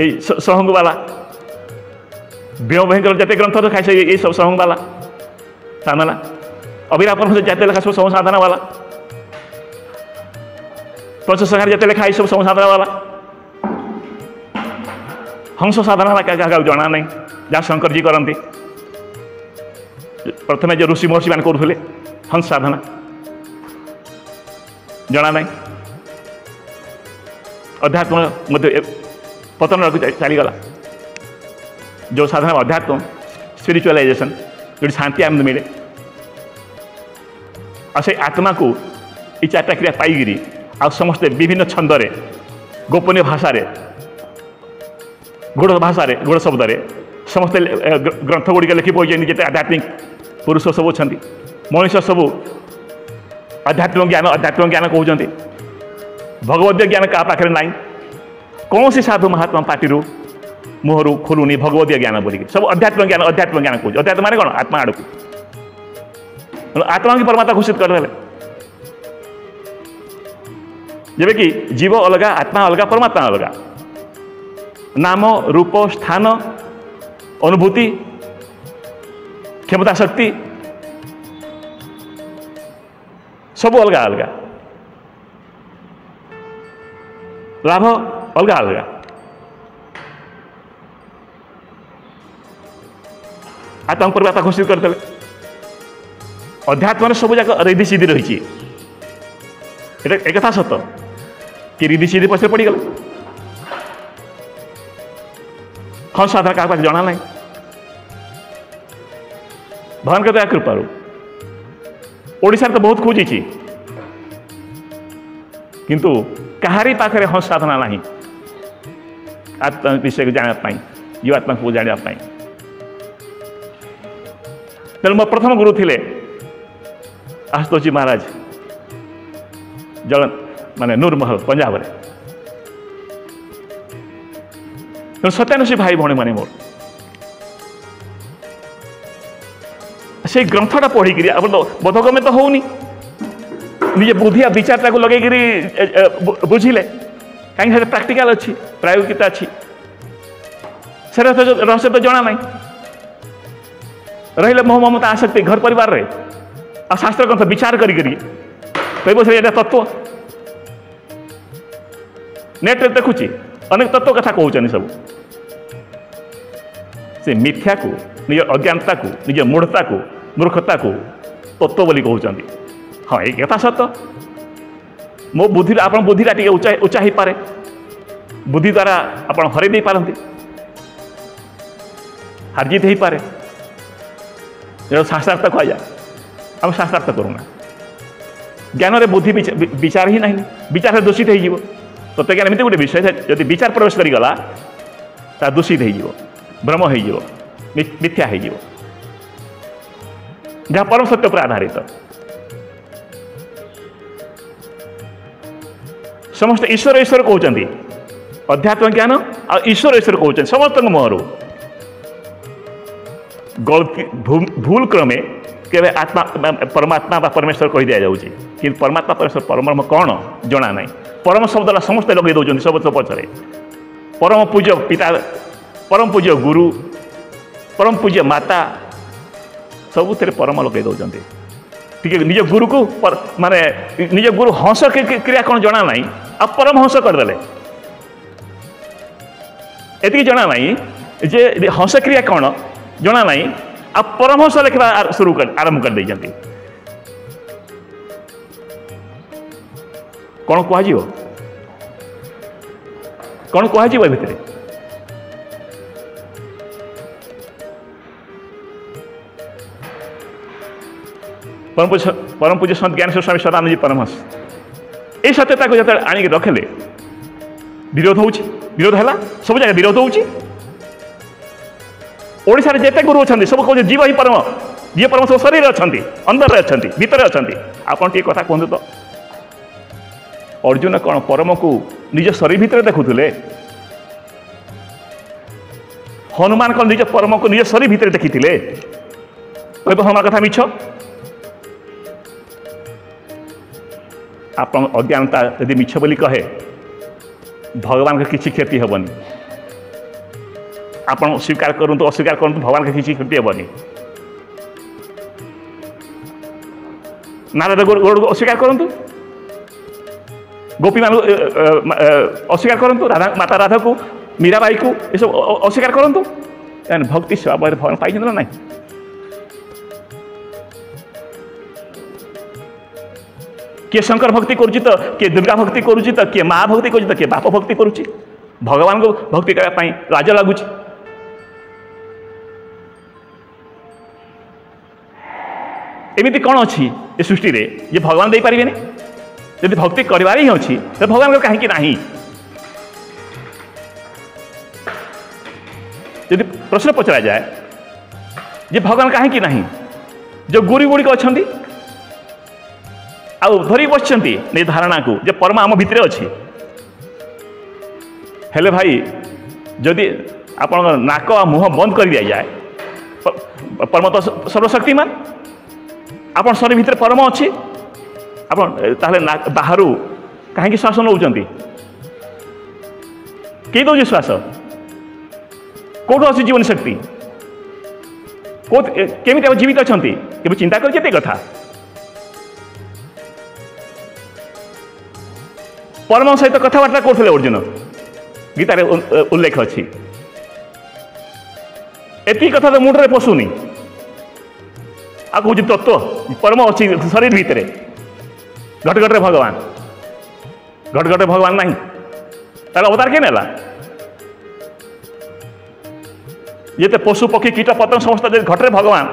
सहंग वाला व्योम भयंकर जिते ग्रंथ तो खाई ये सब सहंग वाला साधना अभिरापन जाते लेखा सब सहम साधना वाला पंचसंहार जिते लेखा ये सब सहम साधना वाला हंस साधना क्या जना नहीं जहाँ शंकर जी करती प्रथम जो ऋषि महर्षि मान करुले हंस साधना जना नहीं अध्यात्म पतन चलीगला जो साधना अध्यात्म स्पिरिचुअलाइजेशन जो शांति आनंद मिले और से आत्मा को ये 4टा क्रिया पाईगिरी आ समस्ते विभिन्न छंदरे गोपनीय भाषा रे गुड़ भाषा गुड़ शब्द समस्ते ग्रंथ गुड़िक लिखि पड़े जिते आध्यात्मिक पुरुष सब अच्छा मनीष सब आध्यात्मिक ज्ञान कहते भगवत ज्ञान क्या पाखे ना कौन सी साधु महात्मा पार्टी मुहर खोलुनी भगवत ज्ञान बोलिक सब अध्यात्म ज्ञान कहते अध्यात्म माने कौन आत्मा आड़ को आत्मा की परमात्मा घोषित करदे जब कि जीव अलग आत्मा अलग परमात्मा अलग नाम रूप स्थान अनुभूति क्षमता शक्ति सब अलग अलग लाभ अलग अलग आत्मा परमात्मा घोषित करदे अध्यात्म सब जाक रिधि सीधि रही एक कथा सत कि रिधि सीधि पछे पड़गला हाँ साधन क्या जना ना भगवान के दया कृपारू ओडिशा तो बहुत खोजी किंतु कहारी पाखे हंस साधना ना आत्मा विषय को जानापी जीवात्मा को जानापी तेणु मो प्रथम गुरु थे आशुतोष जी महाराज जगन माने नूरमहल पंजाब रे तेणु सत्यानुषी भाई भौणी मैंने मोर से ग्रंथटा पढ़ी बोधगम्य तो होनी निजे बुद्धि विचार लगे बुझिले कहीं प्राक्टिकल अच्छी प्रायोगिकता अच्छी से रहस्य तो जना ना रही मोह ममता आसक्ति घर परिवार रे आ शास्त्र ग्रंथ विचार करी तत्व नेट देखुची अनेक तत्व कथा कहते सब से मिथ्या को निज अज्ञानता को निज मूढ़ता को मूर्खता को तत्व बोली कहते हाँ ये कथा सत मो बुद्धि आप बुद्धिटा टे उच्चा हो पारे बुद्धि द्वारा आप हर दे पारती हार्जित हो पारे जो शास्त्रार्थ कह जाए आम शास्त्रार्थ करूना ज्ञान रे बुद्धि विचार ही नहीं विचार से दूषित हो तत्व ज्ञान एमती गोटे विषय जब विचार प्रवेश करीगला ता दूषित हो भ्रम हो मिथ्या हो जहाँ परम सत्य पर आधारित समस्त ईश्वर ईश्वर कहते अध्यात्म ज्ञान आ ईश्वर ईश्वर कहते समस्त मुहर गलती भूल क्रमे के आत्मा परमात्मा बा परमेश्वर कही दि जाऊँगी कि परमात्मा परमेश्वर परम कौन जना ना परम शब्द समस्ते लगे दौरान सब पचरे परम पूज्य पिता परम पूज्य गुरु परम पूज्य माता सब परम लगे दौरान ठीक है निज गुरु को माने निज गुरु हंस क्रिया कौन जना ना आप परम हंस करदे एति जना ना जे हंस क्रिया कौन जना ना आप परमहंस लिखा शुरू आरंभ कर देते कौन कह कौन कह भितर परम पूज्य संत ज्ञानेश्वर स्वामी सदानंद जी परमहंस ये सत्यता को जो आनिक रखले विरोध विरोध है सब जगह विरोध होची ओडिशा रे जेते गुरु अच्छा सब कह जीव ही परम जीव परम सब शरीर अच्छा अंदर अच्छा भितर अच्छा आप कथा कहते तो अर्जुन कौन परम को निज शरीर भितर देखुले हनुमान कौन निज परम को निज शरीर भितर देखी हनुमान कथा मिछ आप अज्ञानता यदि मिछ बोली कहे भगवान का किसी क्षति हेनी आप स्वीकार करूँ अस्वीकार करूँ भगवान का किसी क्षति हेनी नारद गौड़ अस्वीकार करूँ गोपी मान अस्वीकार करूँ राधा माता राधा को मीराबाई को ये सब अस्वीकार करूँ भक्ति सेवा भगवान पाई ना ना किए शंकर भक्ति करुच्ची तो किए दुर्गा भक्ति करुच्ची तो किए माँ भक्ति करुच्ची तो किए बाप भक्ति करुच्ची भगवान को भक्ति करने लाज लगुच एमती कौन अच्छी ये सृष्टि रे ये भगवान दे पारे यदि भक्ति करार ही अच्छी तो भगवान को कहीं ना यदि प्रश्न पचरा जाए जे भगवान कहीं नहीं, जो गुरु गुड़िक अच्छा आउ धरी बस धारणा को जे परमा आम भितर अच्छी, हेले भाई जदि आप नाक आ मुह बंद कर दिया जाए, परम तो सर्वशक्तिमान, आप शरीर भितर परम अच्छी, आप बाहर कहीं श्वास नौ किए दौर श्वास कौट अच्छी जीवन शक्ति केमी जीवित अच्छा कि चिंता कर कथा परम सहित कथबार्ता करते अर्जुन गीतार उल्लेख अच्छी। एति कथा तो मुंडे पशुनी आ कौन तत्व परम अच्छी शरीर भितर घटघटे भगवान घटघटे भगवान नहीं तार अवतार के नेला ये तो पशु पक्षी कीट पतंग समस्त घटरे भगवान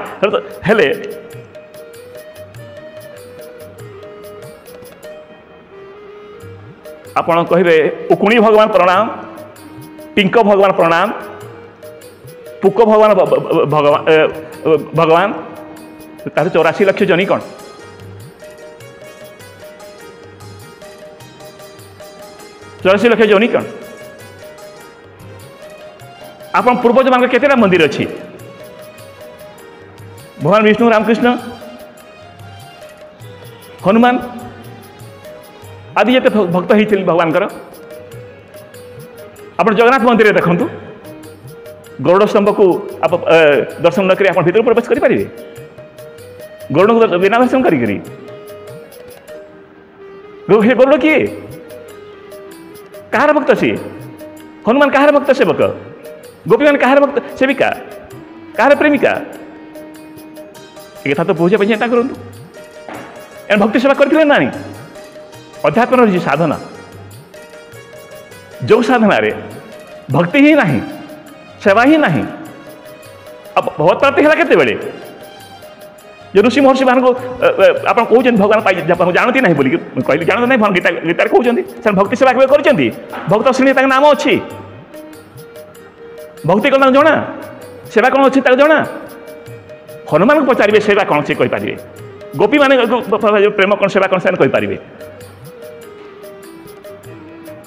हेले आपण कहे उकुणी भगवान प्रणाम, पिंक भगवान प्रणाम, पुक भगवान भगवान 84 लाख जनी कौन चौरासी लक्ष जनी कौन आप पूर्वज मान केतेटा मंदिर अच्छी भगवान विष्णु रामकृष्ण हनुमान आदि ये भक्त होते भगवान आप जगन्नाथ मंदिर देखु गरुड़ स्तंभ को आप दर्शन न करी आप भीतर प्रवेश करें गरुड़ को बिना दर्शन करी गरुड़ किए कहार भक्त सी हनुमान कहार भक्त सेवक गोपी मान कहार भक्त सेविका कहार प्रेमिका एक तो बुझे चिंता करूँ भक्ति सेवा करते ना अध्यात्म साधना जो साधना रे भक्ति ही नहीं सेवा ही नहीं अब भगवत प्राप्ति है केते बेले जो ऋषि महर्षि मान को आप कहते भगवान पाई जानती ना बोलिक कहली जानते ना गीता गीतार कहते भक्ति सेवा केवे करछंती भक्त श्रेणी तक नाम अच्छी भक्ति कौन जना सेवा कौन अच्छी जना हनुमान को पचारे सेवा कौन से कहींपारे गोपी मान प्रेम कौन सेवा कौन से कहींपारे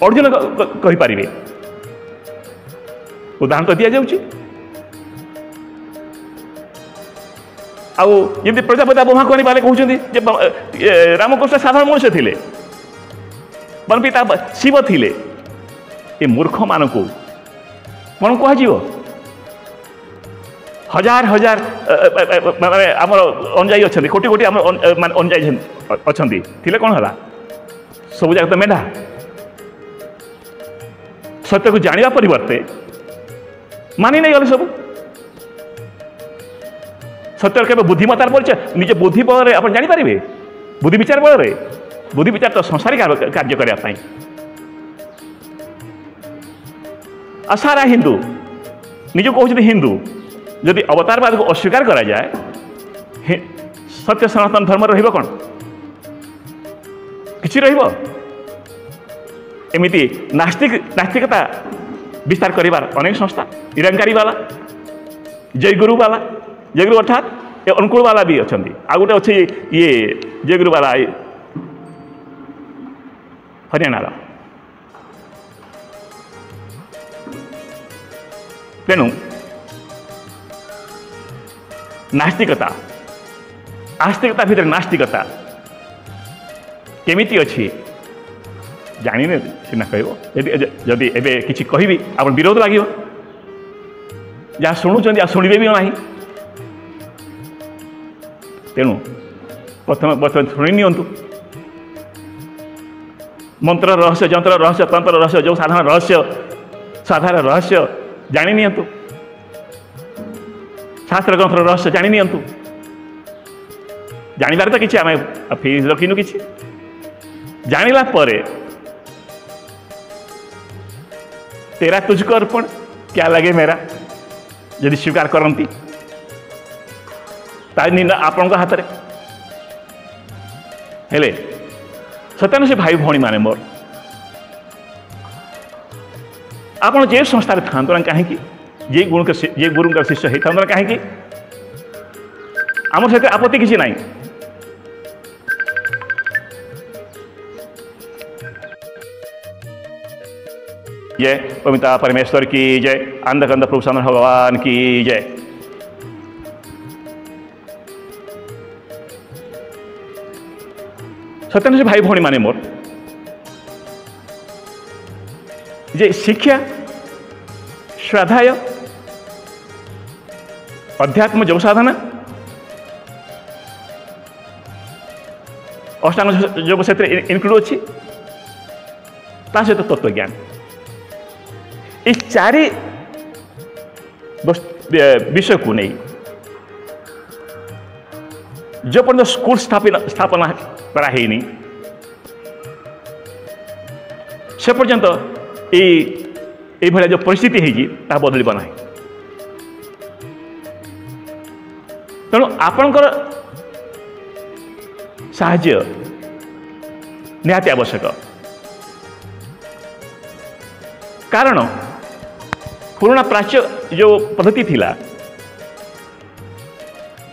अर्जुन कहींपारे उदाहरण तो दि जाऊँगी आमती प्रजापति ब्रह्मा कहनी बाले कहते रामकृष्ण साधारण मनुष्य थे वन पिता शिव थे ये मूर्ख मान को कौन कह हजार हजार आम अनुजाई अच्छा कोटी कोटी अनुजाई अच्छा थे कौन है सब जगह तो मेढ़ा सत्य को जाना परिवर्ते मानि नहीं गले सब सत्य के बुद्धिमतार परिचय निज बुद्धि बल आप जानीपारे बुद्धि विचार बल बुद्धि विचार तो संसारिक कार्य करने सारा हिंदू निज कहते हिंदू जदि अवतारवाद को अस्वीकार करा जाए सत्य सनातन धर्म रहिबो कौन किछि रहिबो एमिति नास्तिकता विस्तार करिबार अनेक संस्था निरंकारी वाला जयगुरु वाला जयगुरु अर्थात ये अनुकूल वाला भी अच्छा आ गोटे अच्छे ये जयगुरु वाला हरियाणा तेणु नास्तिकता आस्तिकता भीतर नास्तिकता केमिति अच्छी जानी सीना कह जदि एबे किछि कहबी आप विरोध लगे जहाँ शुणुंट शुणे भी ना तेणु प्रथम शुणी नियंतु मंत्र रहस्य जंत्र रहस्य तंत्र रहस्य जो साधारण रहस्य जानी नियंतु शास्त्र ग्रंथ रहस्य जानी नियंतु जानिबार तो किछि आमे फीस रखिनु किछि जानिला परे तेरा तुझको अर्पण क्या लगे मेरा यदि स्वीकार करती आपण हाथ में हेले सत्यान से भाई भौणी माने मोर आपण जे संस्था था कहीं जे गुरुंकर शिष्य होता ना कहीं आम सहित आपत्ति किसी ना। जय पिता परमेश्वर की जय, अंधकंद प्रभु चंद्र भगवान की जय। सत्यान भाई भौणी माने मोर जे शिक्षा स्वाध्याय अध्यात्म योग साधना अष्टांग योग से इनक्लूड अच्छी सहित तत्व ज्ञान ये चारि विषय को नहीं जो पर्यटन स्कूल स्थापना कराई से पर्यंत ये भाया जो परिस्थिति है बदल ना। तेणु आपणकर साहाय्य निहाती आवश्यक, कारण पुराना प्राच्य जो पद्धति थिला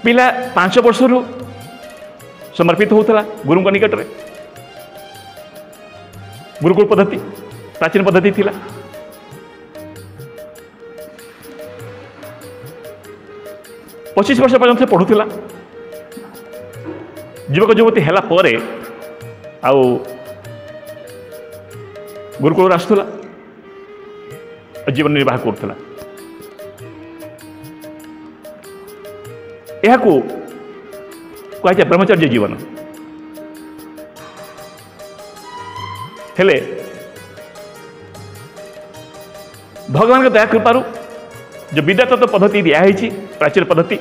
पिला 5 वर्ष रु समर्पित होता गुरु निकट में। गुरुकुल पद्धति प्राचीन पद्धति थिला। पच्चीस वर्ष पर्यंत पढ़ुला युवक युवती है आउ गुरुकुल आसुला जीवन निर्वाह करुला। यह कहुए ब्रह्मचर्य जीवन हेले भगवान के दया कृपारू जो विद्या तत्व पद्धति दिखाई प्राचीन पद्धति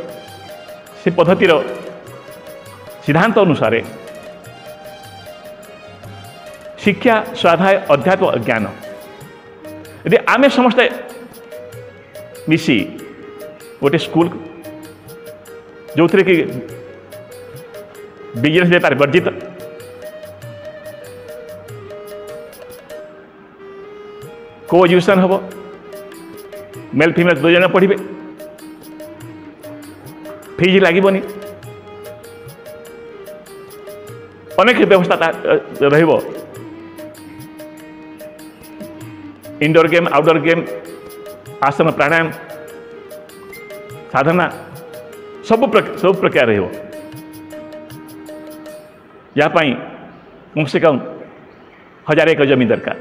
से पद्धतिर सिद्धांत अनुसार शिक्षा स्वाध्याय अध्यात्म ज्ञान यदि आमे समस्ते मिसी गोटे स्कूल जो थे कि बिजनेस व्यापार वर्जित को एजुकेशन हम मेल फीमेल 2 जन पढ़े फीज लगनी अनेक व्यवस्था रहिबो इंडोर गेम आउटडोर गेम आसन प्राणायाम साधना सब प्रकार रहिबो। या पाई कम से कम 1000 एकड़ जमीन दरकार।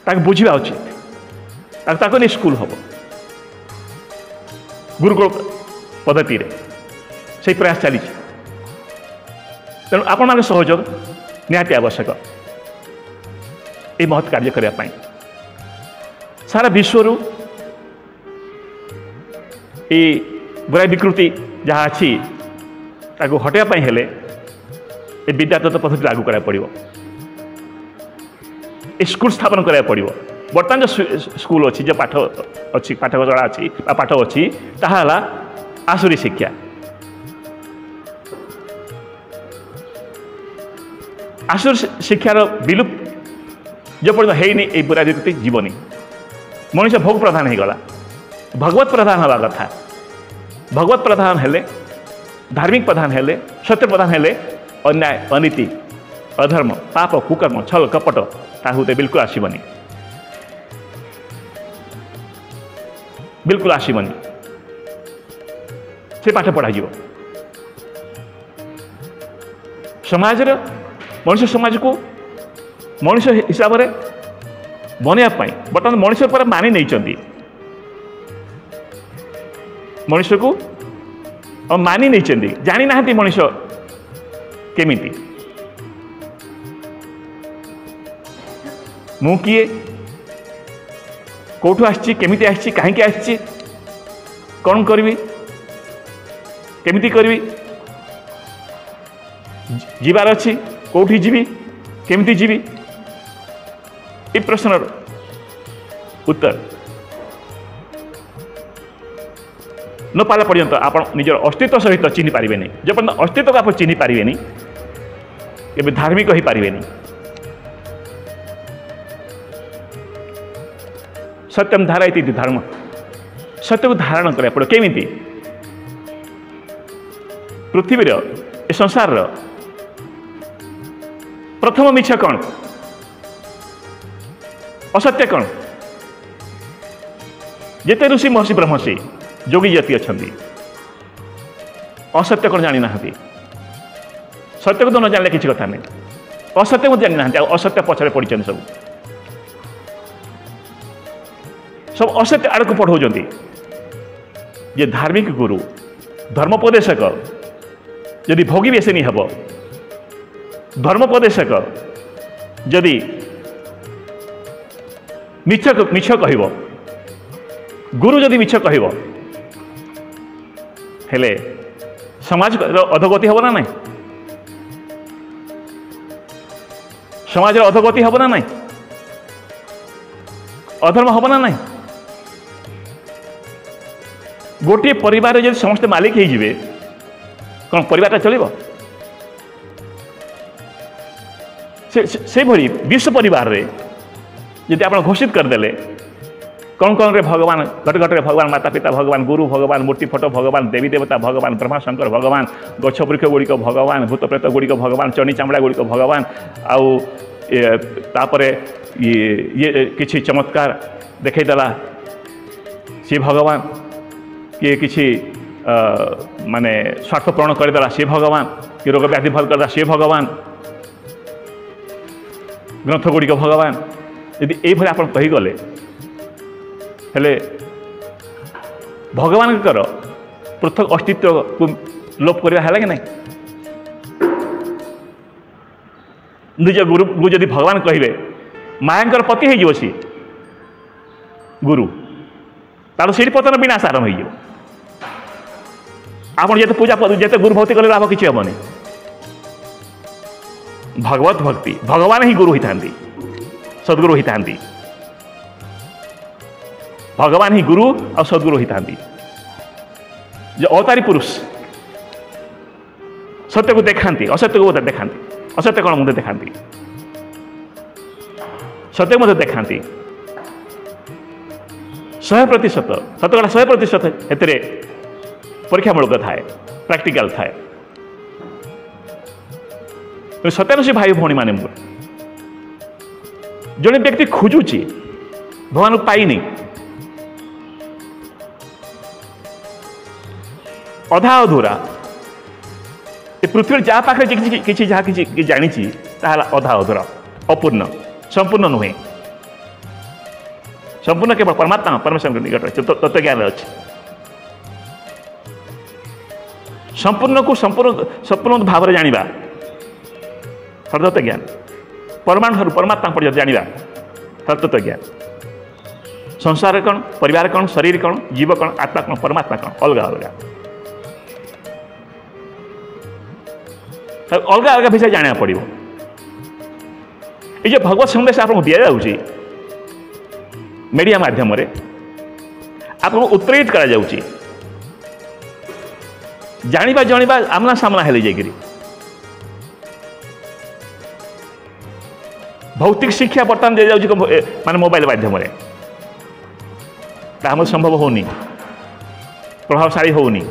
ताक बुझा उचित ताको नहीं स्कूल हम गुरुकुल पद्धति से प्रयास चली। तेणु आपण मान सहयोग निहाती आवश्यक ये महत् कार्य करने सारा विश्व ये बुराई विकृति जहाँ अच्छी हटाइवाई हेले ये विद्या तत्व पद्धति लागू करा पड़ो स्कूल स्थापन करा पड़ो। बर्तमान जो स्कूल अच्छी जो पाठ अच्छी पाठशाला अच्छी पाठ अच्छी ताहा आसुरी शिक्षा। आसुरी शिक्षार विलुप्त जो पर्यटन है बुरा विकृति जीवनी मनुष्य भोग प्रधान हो गला भगवत प्रधान हवा कथा। भगवत प्रधान हेले धार्मिक प्रधान हेले सत्य प्रधान हेले अन्याय अनीति अधर्म पाप कुकर्म छल कपट ताहुते बिल्कुल आसबनी बिल्कुल आसबनी से पाठ पढ़ा समाज मनुष्य समाज को मनुष्य हिसाब से बनवाई बर्तमान मनुष्य पर मानि नहीं मनुष्य को मानि नहीं जानी ना मनुष्य केमिति मु किए कौटू आसी केमिति आसी कहीं आसी कौन करी केमिति करी जीवार अच्छी कौटी जीवी केमिति जीवी ये प्रश्नर उत्तर न पाला पर्यंत आप निजर अस्तित्व सहित चिन्ह पारे नहीं। जो पर्यटन अस्तित्व को आप चिन्ह पारे नहीं धार्मिक हो पारे नहीं। सत्यम धारा इति धर्म सत्य को धारण करा पड़े केमिति पृथ्वी ए संसार प्रथम मिछ कौन असत्य कौन जिते ऋषि महर्षि ब्रह्मर्षि जोगी जाति अच्छा असत्य कौन जानी ना सत्य को तो न जाने किसी कथा नहीं असत्य को जानी ना असत्य पछरे पड़ते सब असत्य आड़ को पढ़ाऊँ जे धार्मिक गुरु धर्मोपदेशक यदि भोगी बेसे नहीं हम धर्मोपदेशक जदि मिछ कह गुरु जदि मिछ कह हेले समाज अधोगति हम ना नहीं समाज अधोगति हम ना नहीं अधर्म हम ना नहीं गोटे परिवार जब समस्त मालिक हो कौन परिवार चलो से भरी विश्व परिवार रे यदि आप घोषित करदे कौन कौन रे भगवान घट घट भगवान माता पिता भगवान गुरु भगवान मूर्ति फोटो भगवान देवी देवता भगवान ब्रह्मा शंकर भगवान गछ वृक्ष गुड़िक भगवान भूत प्रेत गुड़िक भगवान चनी चामड़ा गुड़िक भगवान आउ तापरे ये किछि चमत्कार देखैदेला सी भगवान किए किछि माने स्वार्थ पूर्ण करदेला सी भगवान कि रोग व्याधि भल करदेला सी भगवान ग्रंथ गुड़िक भगवान यदि ये आप कहीगले हेले भगवान पृथक अस्तित्व को लोप करवा है कि नहीं निज गुरु जदि भगवान कहे मायांकर पति हो सी गुरु तार से पतन विनाश आरंभ हो आप जिते पूजा जिते गुरु भक्ति कले लाभ किसी हेनी भगवत भक्ति भगवान ही गुरु होता सद्गुरु होता भगवान ही गुरु और सद्गुरु होता जो अवतारी पुरुष सत्य को देखाती असत्य को देखाती असत्य कौन मुझे देखाती सत्य मत देखाती 100% सतकड़ा 100% एतरे परीक्षामूलक थाए प्रैक्टिकल थाए सत्यानुषी भाई भौणी माने जड़े व्यक्ति खोजुची भगवान पाइनी अधा अधूरा पृथ्वी जहाँ पाखे किसी जहाँ किसी जानी अधा अधूरा अपूर्ण संपूर्ण नुहे संपूर्ण केवल परमात्मा परमेश्वर निकट तत्व ज्ञान अच्छे संपूर्ण को संपूर्ण भाव में जाना तत्व ज्ञान परमाणु परमात्मा पर्यंत जाना तत्व ज्ञान संसार कौन परिवार कौन शरीर कौन जीव कौन आत्मा कौन परमात्मा कौन अलग अलग अलग अलग विषय जाना पड़ो ये भगवत संदेश आपको दि जाऊँगी मीडिया माध्यम आपको उत्प्रेरित करा जाउची जानिबा जानिबा आमना सामना हेले जाइकरी भौतिक शिक्षा बर्तमान दे जाउची माने मोबाइल माध्यम आम संभव होनी प्रभावशाली होनी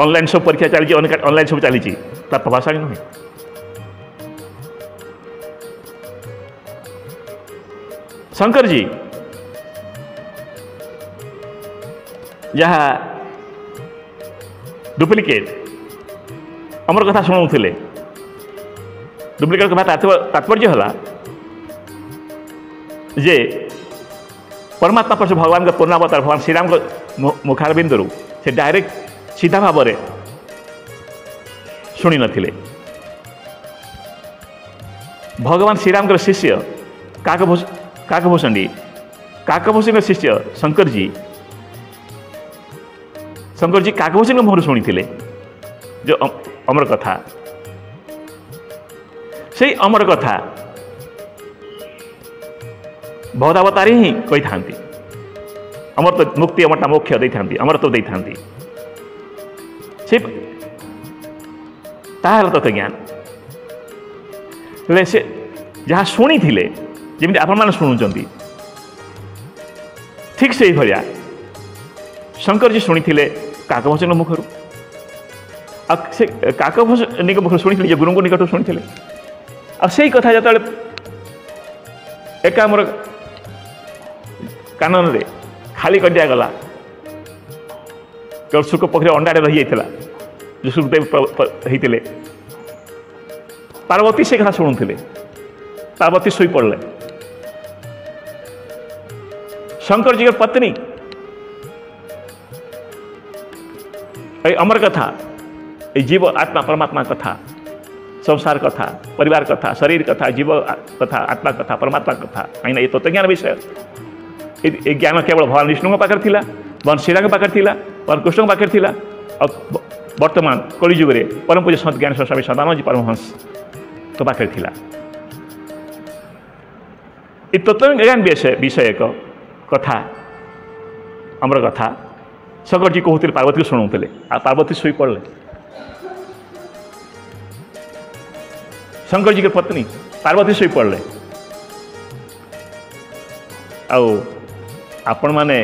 ऑनलाइन सब परीक्षा चली ऑनलाइन सब चली प्रभावशाली नुहे शंकर जी जहाँ डुप्लिकेट अमर कथा शुणुले डुप्लिकेट कथा तात्पर्य है जे परमात्मा पर भगवान का पूर्णावतार भगवान श्रीराम को मुखारबिंदु से डायरेक्ट सीधा भाव में शुणी नथिले भगवान श्रीराम शिष्य काकभूषणी काकभूषण शिष्य शंकर जी काकभूषण मुहर शुणी जो अमर कथा से अमर कथा भगवतारी ही कही था अमर मुक्ति अमरता मोक्ष दे था अमरत्व दे था से तत्व ज्ञान से जहाँ शुणी थे जमी आपण शुणुंट ठीक से भाया शंकर जी शुणी काकभजन मुखर काकभजन मुखर शुणी गुरु निकट शुणी आई कथा जो एका मोर कानन रे खाली कर दिगला केवल सुख पक्षी अंडाटे रही जाता जो सुखदेव होते पार्वती से कथा शुणुले पार्वती शोई पड़े शंकर जी पत्नी अमर कथा जीव आत्मा परमात्मा कथा संसार कथा परिवार कथा शरीर कथा जीव कथा आत्मा कथा परमात्मा कथा कहीं ये तत्वज्ञान विषय ये ज्ञान केवल भगवान विष्णु पाखे थी भगवान श्रीराम पाखे थी भगवान कृष्ण पाखे थी वर्तमान कलिजुग परम पूज्य संत ज्ञान स्वामी सदानंद जी परमहंस तो पाखे थी ये तत्वज्ञान विषय कथा अमर कथा शंकर जी कहते पार्वती को शुणुले आ पार्वती शोई पड़े शंकर जी की पत्नी पार्वती शोई पड़े आपण माने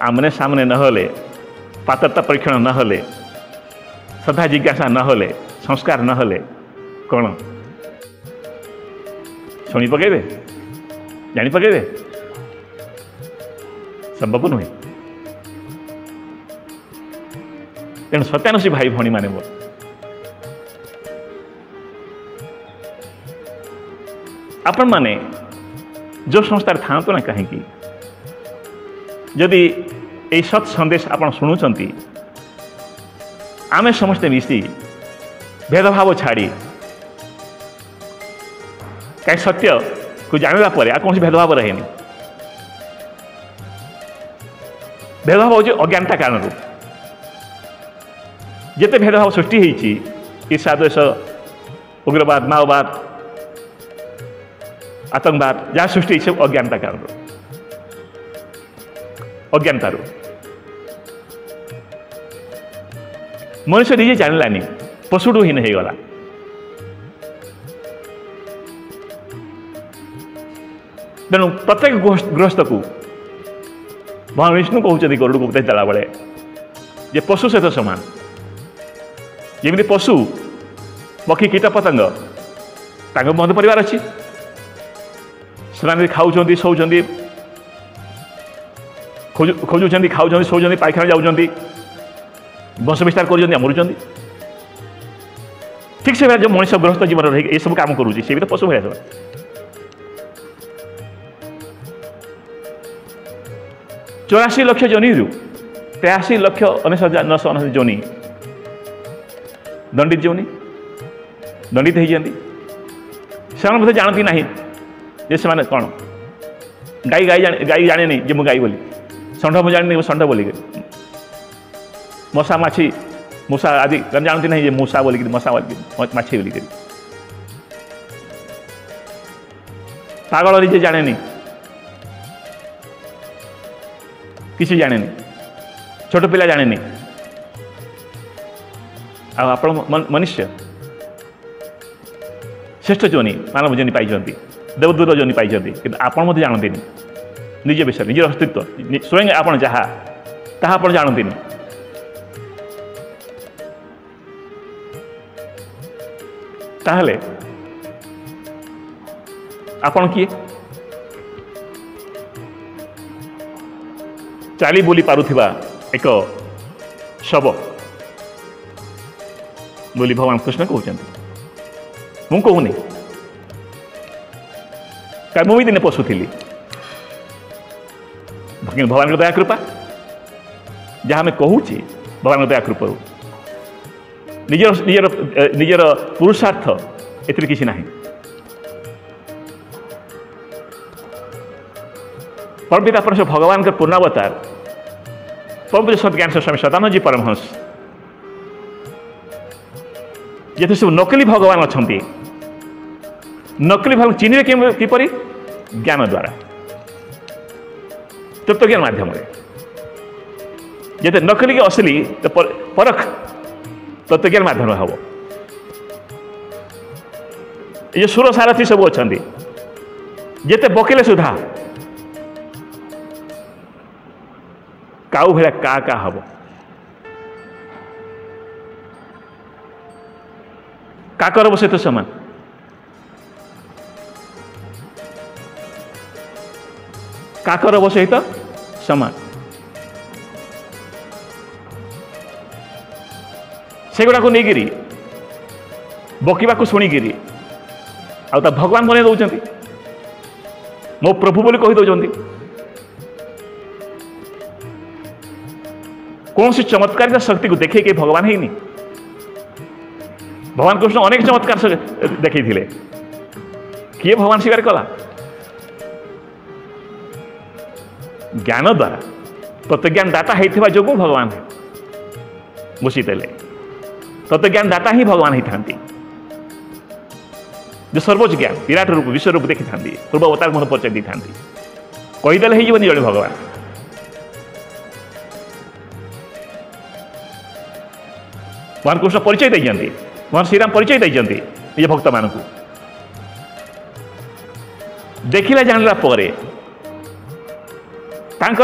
आमने सामने नहले पात्रता परीक्षण नहले श्रद्धा जिज्ञासा नहले संस्कार नहले कौन शुणी पकेबे जानी पकेबे संभव नुहे तेणु सत्यानशी भाई भणी माने मोर आपण माने जो संस्थार था ना कहीं जदि ये सत् संदेश आप शुणुंट आमे समस्ते मिसी भेदभाव छाड़ी कहीं सत्य को जानला पर आ कौन भेदभाव रहे भेदभाव हो अज्ञानता कारण जिते भेदभाव सृष्टि होती ईर्षा द्वेष उग्रवाद माओवाद आतंकवाद जहाँ सृष्टि सब अज्ञानता कारण अज्ञानतार मनुष्य निजे जानलानी पशुडू हीन हो गला तेणु प्रत्येक गृहस्थ को भगवान विष्णु कहते गरुड़ को उपदेश देला बेले जे पशु सहित समान जमी पशु पक्षी कीट पतंग मध्य परिवार अच्छी से खाऊँ शोचती खोजुंट खाऊँ शोचती पायखाना जाऊँगी वंश विस्तार कर मरुंच ठीक से जो मनुष्य गृहस्थ जीवन रही ये सब काम करुँच सी भी तो पशु भाई 84 लक्ष जोनी 83 लक्ष 19,990 जोनी दंडित जोनी दंडित होती से जानती ना जे से कौन गाई गाई जाने नहीं जे मु गाई बोली षंढ मुझे जानी षंढ बोलिक मशा माछी मूषा आदि जानती नहीं जे मूषा बोलिक मशा बोलिक माछी बोलिक पागल जे जाने नहीं किसी जाने नहीं छोट पिला जाने नहीं आप मनुष्य श्रेष्ठ जोनी मानव जोनी पाई देवदूत जोनी पाई कि आपड़ जानती निज विषय निज अस्तित्व स्वयं आप जहाँ ताहा जानती ताहले आपण किए चाली बोली पारुथिबा एक शव बोली भगवान कृष्ण कहते मु कहूनी मुझे दिने पशु थी भगवान दया कृपा जहाँ आम कहूँ भगवान दया कृपा निजर निजर निजर पुरुषार्थ एतिर किसी ना परमपिता परमेश्वर भगवान का पूर्णावतार परम सत्ज्ञान स्वामी सदानंद जी परमहंस ये सब नकली भगवान अच्छा नकली भगवान चिन्हे किपरि ज्ञान द्वारा तत्वज्ञान माध्यम जिते नकली के असली तो परख तत्वज्ञान माध्यम हम ये सुर सारथी सब अच्छा जेते बकेले सुधा काऊ भाया का हम काकर सहित समान काकर सहित समान सेगुड़ा को नहीं बकीवा शुणिकी आ भगवान बन दौरान मो प्रभु बोली कही दौरान कौन सी चमत्कारिता शक्ति को देखे भगवान है नहीं भगवान कृष्ण अनेक चमत्कार देखी किए भगवान स्वीकार कला ज्ञान द्वारा तत्वज्ञान दाता है जो भगवान है मुसीदेले तत्वज्ञान दाता ही भगवान ही था जो सर्वोच्च ज्ञान विराट रूप विश्व रूप देखी था पूर्व अवतार मन परिचय दी था कहीदेले हो जड़े भगवान भगवान कृष्ण परिचय दे भगवान श्रीराम परिचय दे निज भक्त मान देखला जानला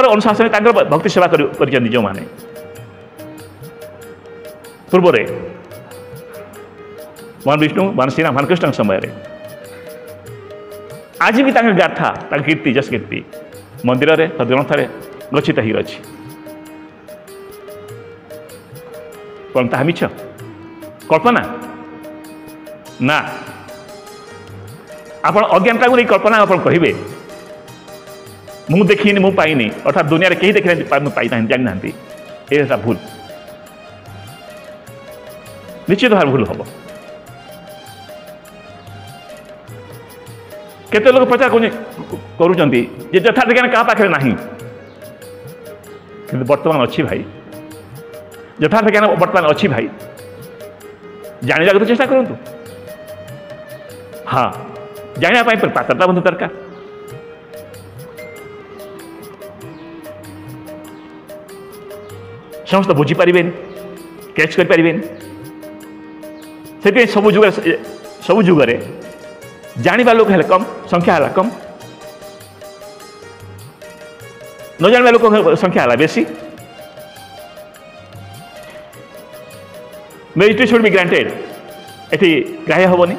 अनुशासन भक्ति सेवा कर जो माने पूर्व भगवान विष्णु भगवान श्रीराम भगवान कृष्ण समय आज भी गाथा कीर्ति जस कीर्ति मंदिर में सदग्रंथ गच्छित ही अच्छी कौन ताहा मिछ कल्पना ना आपण अज्ञानता को नहीं कल्पना आप कहे मु देखनी मु पाइनी अर्थात दुनिया रे कहीं देखी पाई जानी ना ये भूल निश्चित भाव भूल हम केते लोग प्रचार करुँच यथार्थ ज्ञान क्या पाखे ना कि बर्तमान अच्छी भाई यथार्थ ज्ञान बर्तमान अच्छी भाई जाना तो चेष्टा करूँ हाँ जाना पात्रता बंधु दरकार समस्त बुझीपारे कैच करें से सब जुगे जाना लोक है कम संख्या है कम न जाना लोक संख्या है बेसी merit should be granted eighty ग्राह्य हेनी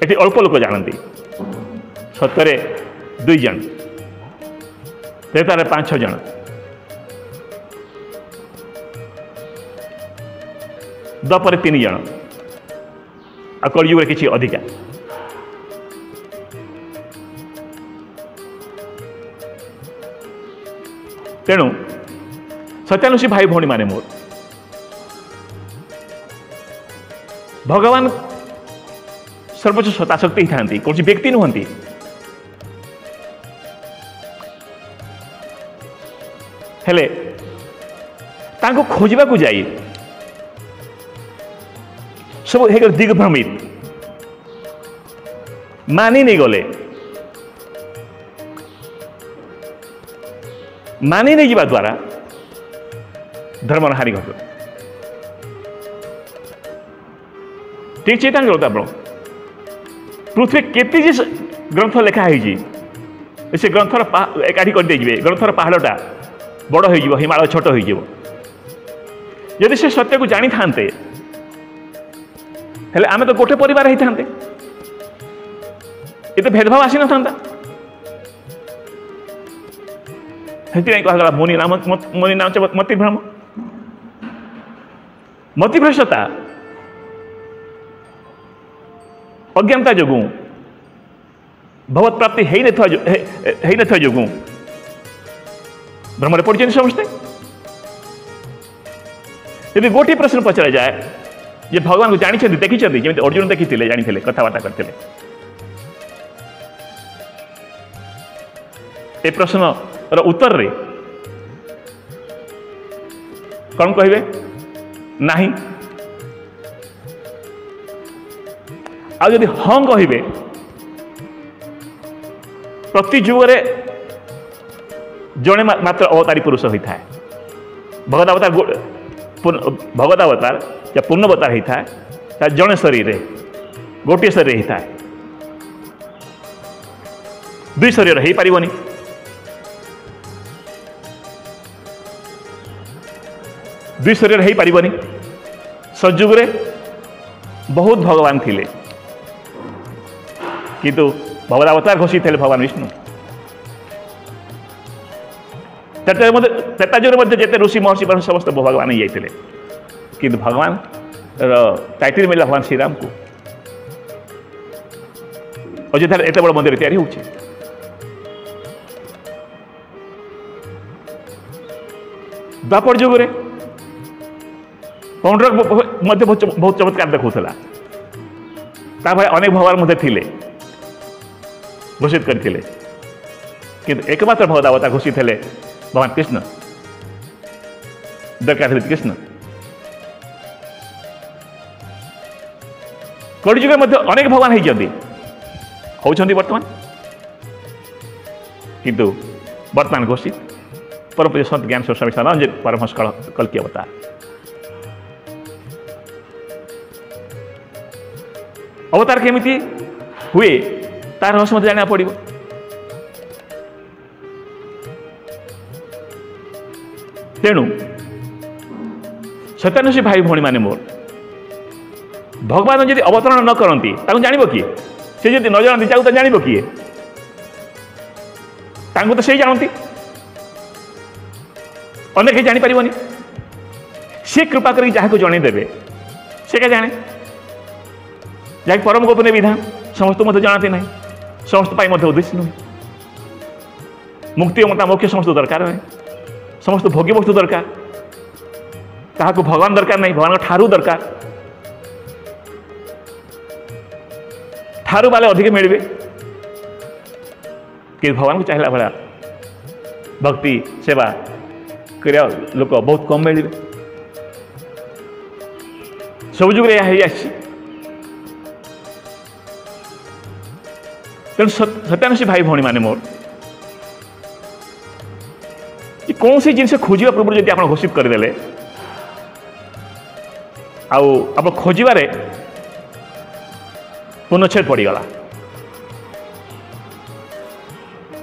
एटी अल्प लोक जानती सतरे 2 जन तेतार 5-6 जन दपर 3 जन आ कलयुग किसी अधिका तेणु सत्यानुषी भाई भौणी माने मोर भगवान सर्वोच्च सत्ताशक्ति ही था कौन व्यक्ति नुहति हेले तांको खोजबा को जाई सब दिग्भ्रमित मानी नहीं गले मानी नहीं जा द्वारा धर्मर हानि घटल ठीक चिंता करता आप पृथ्वी केते ग्रंथ लिखा है से ग्रंथर एकाठी कर ग्रंथर पहाड़टा बड़ हो हिमालय छोट हो यदि से सत्य को जानी था हेले आमे तो गोटे परिवार ही था ये भेदभाव आसी न था कहला मुनि नाम मतिभ्रम मतिभ्रष्टता अज्ञानता जो भगवत प्राप्ति है जो भ्रमरे पड़े समझते यदि गोटे प्रश्न पचरा जाए ये भगवान को जानी देखी जमी अर्जुन देखी जानी कथबार्ता करते ए प्रश्न उत्तर रे कौन कहे नहीं आदि हाँ कहे प्रति जुगरे जड़े मात्र अवतारी पुरुष होता है भगवत अवतार या पूर्ण अवतार होता है जड़े शरीर गोटे शरीर ही थाए दुई शरीर हो पारिबनी दुई शरीर हो पारिबनी सतयुगे बहुत भगवान थिले किंतु भगवदावतार घोषित थे भगवान विष्णु त्रेता युग में जिते ऋषि महर्षि समस्त भगवान ही जाते किंतु भगवान टाइटल मिला भगवान श्रीराम को अयोध्या एत बड़ मंदिर तैयारी हो द्वापर युगे पंडरक बहुत चमत्कार देखा अनेक भगवान मध्य थिले घोषित करते किंतु एकमात्र भगवदावतार घोषित थे भगवान कृष्ण दरकार कृष्ण कलिजुगे मध्य अनेक भगवान होती वर्तमान किंतु वर्तमान घोषित परम पूज्य संत ज्ञान स्वामी सदानंद परमहंस कल्कि अवतार अवतार केमिति हुए तार रहस्य मत जाना पड़ो तेणु सत्यानुषी भाई भौणी माने मोर भगवान जदि अवतरण न करती जान किए से जदि न जानती तो जान किए तो से जानती अनेक कहीं जानीपारे सी कृपा कर जहाँ जनईदेवे से क्या जाने जहाँ परम गोपनीय विधान समस्त मत जानते ना समस्त उद्देश्य नुहे मुक्ति मता मोक्ष समस्त दरकार है समस्त भोग्य वस्तु दरकार ताहाको भगवान दरकार नहीं भगवान ठारू दरकार ठारू बाले अधिक मिलबे कि भगवान को चाहिए भाया भक्ति सेवा करिया लोक बहुत कम मिलबे सब जुगे तेणु सत्यानुषी भाई भौणी माने मोर कौन सी जिनसे खोजा पूर्व जब आप घोषित करदे आप खोजारे पूर्णच्छेद पड़गला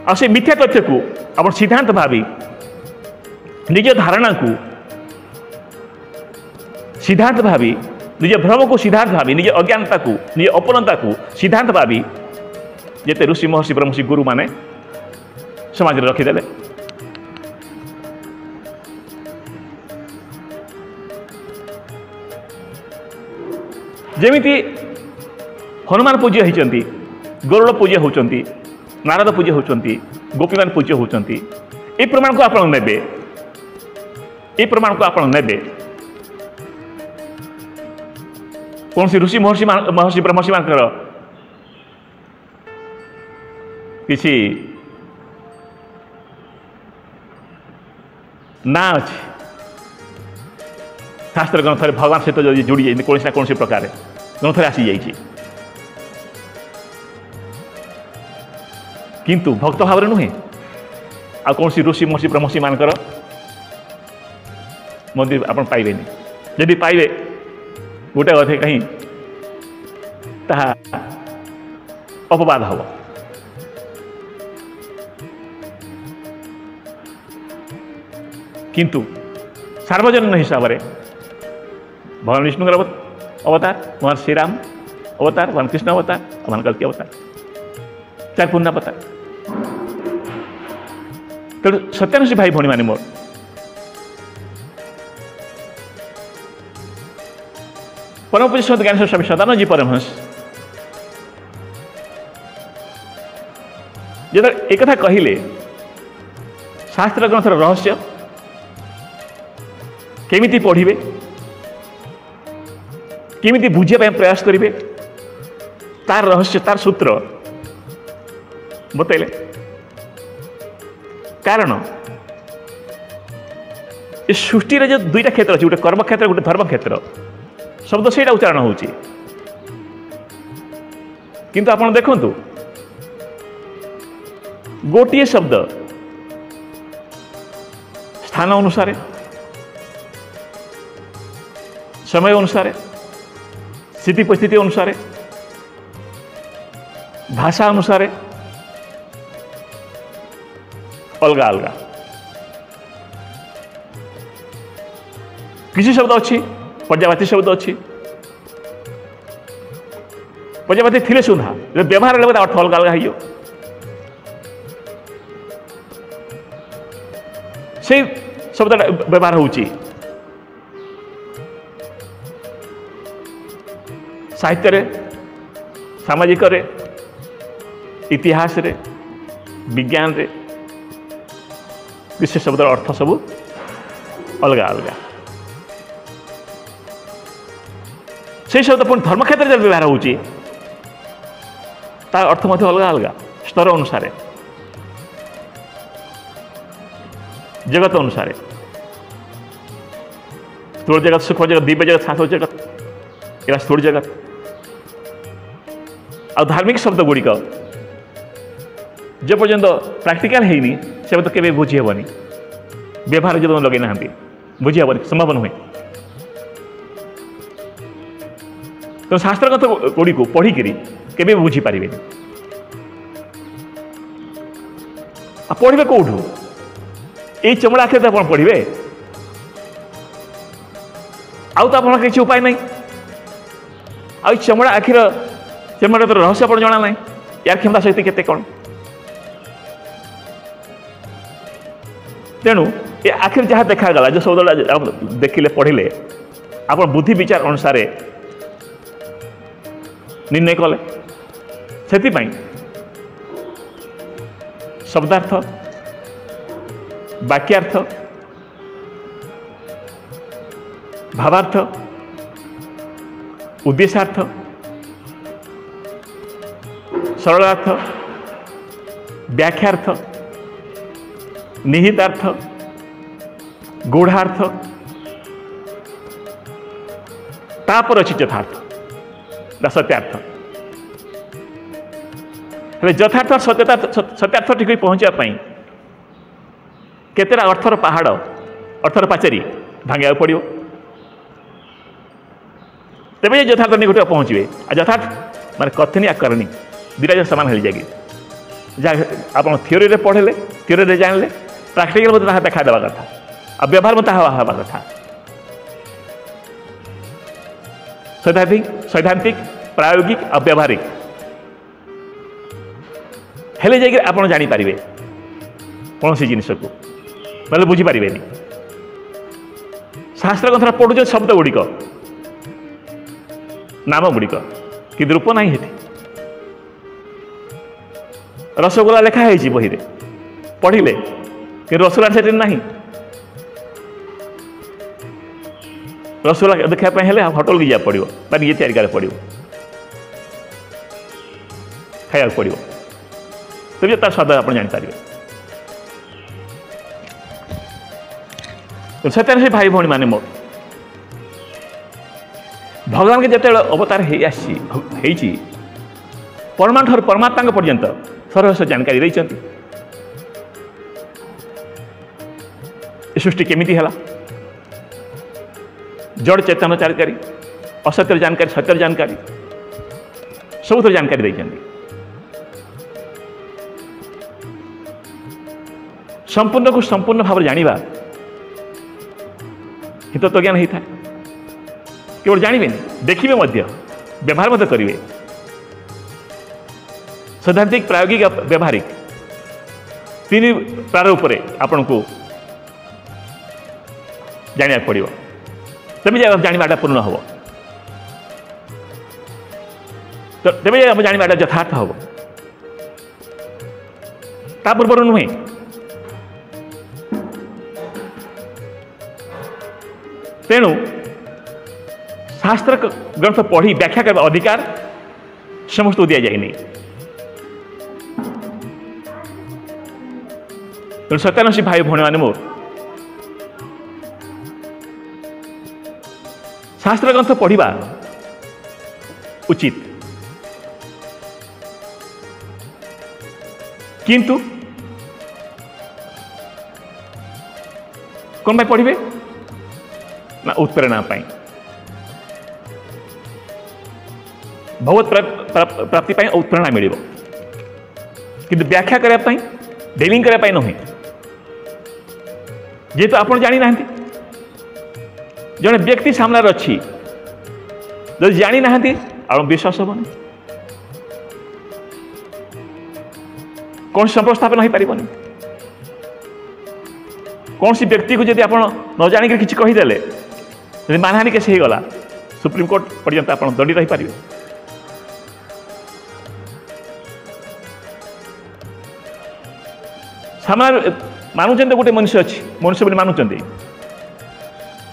आ से मिथ्या तथ्य को आप सिद्धांत भावी निज धारणा को सिद्धांत भावी निज भ्रम को सिद्धांत भावी निज अज्ञानता को निज अपनता को सिद्धांत भावी जिते ऋषि महर्षि ब्रह्मषि गुरु माने समाज रखीदे जेमिति हनुमान पूज्य होती गरुड़ पूज्य होती नारद पूज्य होती गोपीमान पूज्य होती ये प्रमाण को आपण नेबे ये प्रमाण को आपण नेबे कौन सी ऋषि महर्षि ब्रह्मषि मानकर किसी ना अच्छे शास्त्र ग्रंथ भगवान सहित जो जोड़ी जाए कौन ना कौन प्रकार ग्रंथ आसी जाइए किंतु भक्त भाव नुहे आ कौन ऋषि महर्षि ब्रह्मषि मानकर मंदिर आप पाइबे जदि पाइबे गोटे अधे कहीं ताहा अपवाद हम किंतु सार्वजनीन हिसाब से भगवान विष्णु अवतार भगवान श्रीराम अवतार भगवान कृष्ण अवतार भगवान कल्कि अवतार चार पूर्ण अवतार तेणु सत्यानुषी भाई भौणी माने मोर परम पूज्य संत ज्ञानेश्वर स्वामी सदानंद जी परमहंस जो एक कहले शास्त्र ग्रंथर रहस्य केमिति पढ़िबे केमिति बुझिया प्रयास करेंगे तार रहस्य तार सूत्र बतैले कारण ये सृष्टि जो दुईटा क्षेत्र अच्छे गोटे कर्म क्षेत्र गोटे धर्म क्षेत्र शब्द से उच्चारण हो किंतु आप देखु गोटे शब्द स्थान अनुसार समय अनुसार स्थिति परिस्थिति अनुसार भाषा अनुसार अलग अलग किसी शब्द अच्छी पर्यायवाची शब्द अच्छी पर्यायवाची थिले सुधा व्यवहार अर्थ अलग अलग हो से शब्द व्यवहार होची साहित्य रे सामाजिक रे इतिहास रे विज्ञान रे विशेष शब्द अर्थ सब अलग अलग से शब्द पुणी धर्म क्षेत्र में व्यवहार होची तार अर्थ अलग अलग स्तर अनुसार जगत अनुसार स्थूल जगत सूक्ष्म जगत दिव्य जगत शास्त्र जगत या स्थूल जगत आ धार्मिक शब्द गुड़िक जो पर्यंत प्राक्टिकल है से तो केवे बुझी हेबनी व्यवहार जो लगे ना बुझी हेबनी संभव नुहे तो शास्त्रगत गुड़ी को पढ़िकी केवे बुझी पारे पढ़े कौटू ये चमड़ा आखिर तो पढ़े आउ तो आप किसी उपाय नहीं आ चमड़ा आखिर चमड़ा तो रहस्य आप जना ना यार क्षमता शक्ति केते कौन तेणु ये आखिर जहाँ देखागला जो शब्द देखिले पढ़िले आप बुद्धि विचार अनुसार निर्णय कले से शब्दार्थ वाक्यार्थ भावार्थ उद्देशार्थ सरलार्थ व्याख्यार्थ निहितार्थ गूढ़ार्थ तापर अच्छी यथार्थ सत्यार्थ यथार्थ सत्यार्थ ठीक पहुँचापी केतेरा अर्थर पहाड़ अर्थर पाचेरी भांगा पड़ो तेज यथार्थ निकट पहुँचे यथार्थ माने कथनी आ करनी दुटा जो सामान हो जाएगी जहाँ आप थ्योरी रे पढ़ले थ्योरी रे जानले प्राक्टिकल मत देखा देवा कथा आ व्यवहार मत हवा कथा सैद्धांतिक प्रायोगिक और व्यावहारिक हेले जाइए आप जापर कौन सी जिनस को मतलब बुझीपारे शास्त्र ग्रंथ पढ़ुच शब्द गुड़िक नाम गुड़िक कि रूप ना है रसगोला लेखा है बही पढ़िले कि रसगोला से ना रसगोला देखापी हेले होटल की जाए पड़ो ये तैयारी पड़ो खाया पड़ो तब तार स्वाद आप जापर से भाई भाई माने मोर भगवान के जिते अवतार परमाणु परमात्मा पर्यंत सरहस्य जानकारी देते सृष्टि केमिति है जड़ चेतन जानकारी असत्य जानकारी सत्य जानकारी सब जानकारी देते संपूर्ण को संपूर्ण भाव जाना हित तो ज्ञान होता है केवल जानवे देखिए व्यवहार करेंगे सैद्धांतिक प्रायोगिक व्यवहारिक तीन प्रारूप आपण को जाना पड़ो तभी जानवाटा पूर्ण हम तभी जानवाटा यथार्थ हम ता पूर्व नुहे तेणु शास्त्र ग्रंथ पढ़ी व्याख्या करने अधिकार समस्त दि जाए नहीं तेणु सत्यानशी भाई भौणी मैंने मोर शास्त्र ग्रंथ पढ़ा उचित किंतु कौन भाई पढ़े ना उत्प्रेरणा भगवत प्राप्ति उत्प्रेरणा मिल किंतु व्याख्या करने डेलिंग करने नुहे जेहेतु आप जानी ना जड़े व्यक्ति सामने अच्छी जब जानी ना आप विश्वास हेनी कौन संपर्क स्थापन हो पारन कौन सी व्यक्ति को जब आप न जाणिक किसी कहीदे मानहानि केस हो गला सुप्रीमकोर्ट पर्यंत आप दंडित हो पारे सामने मानुंट गोटे मनुष्य अच्छी मनुष्य बोली मानुंट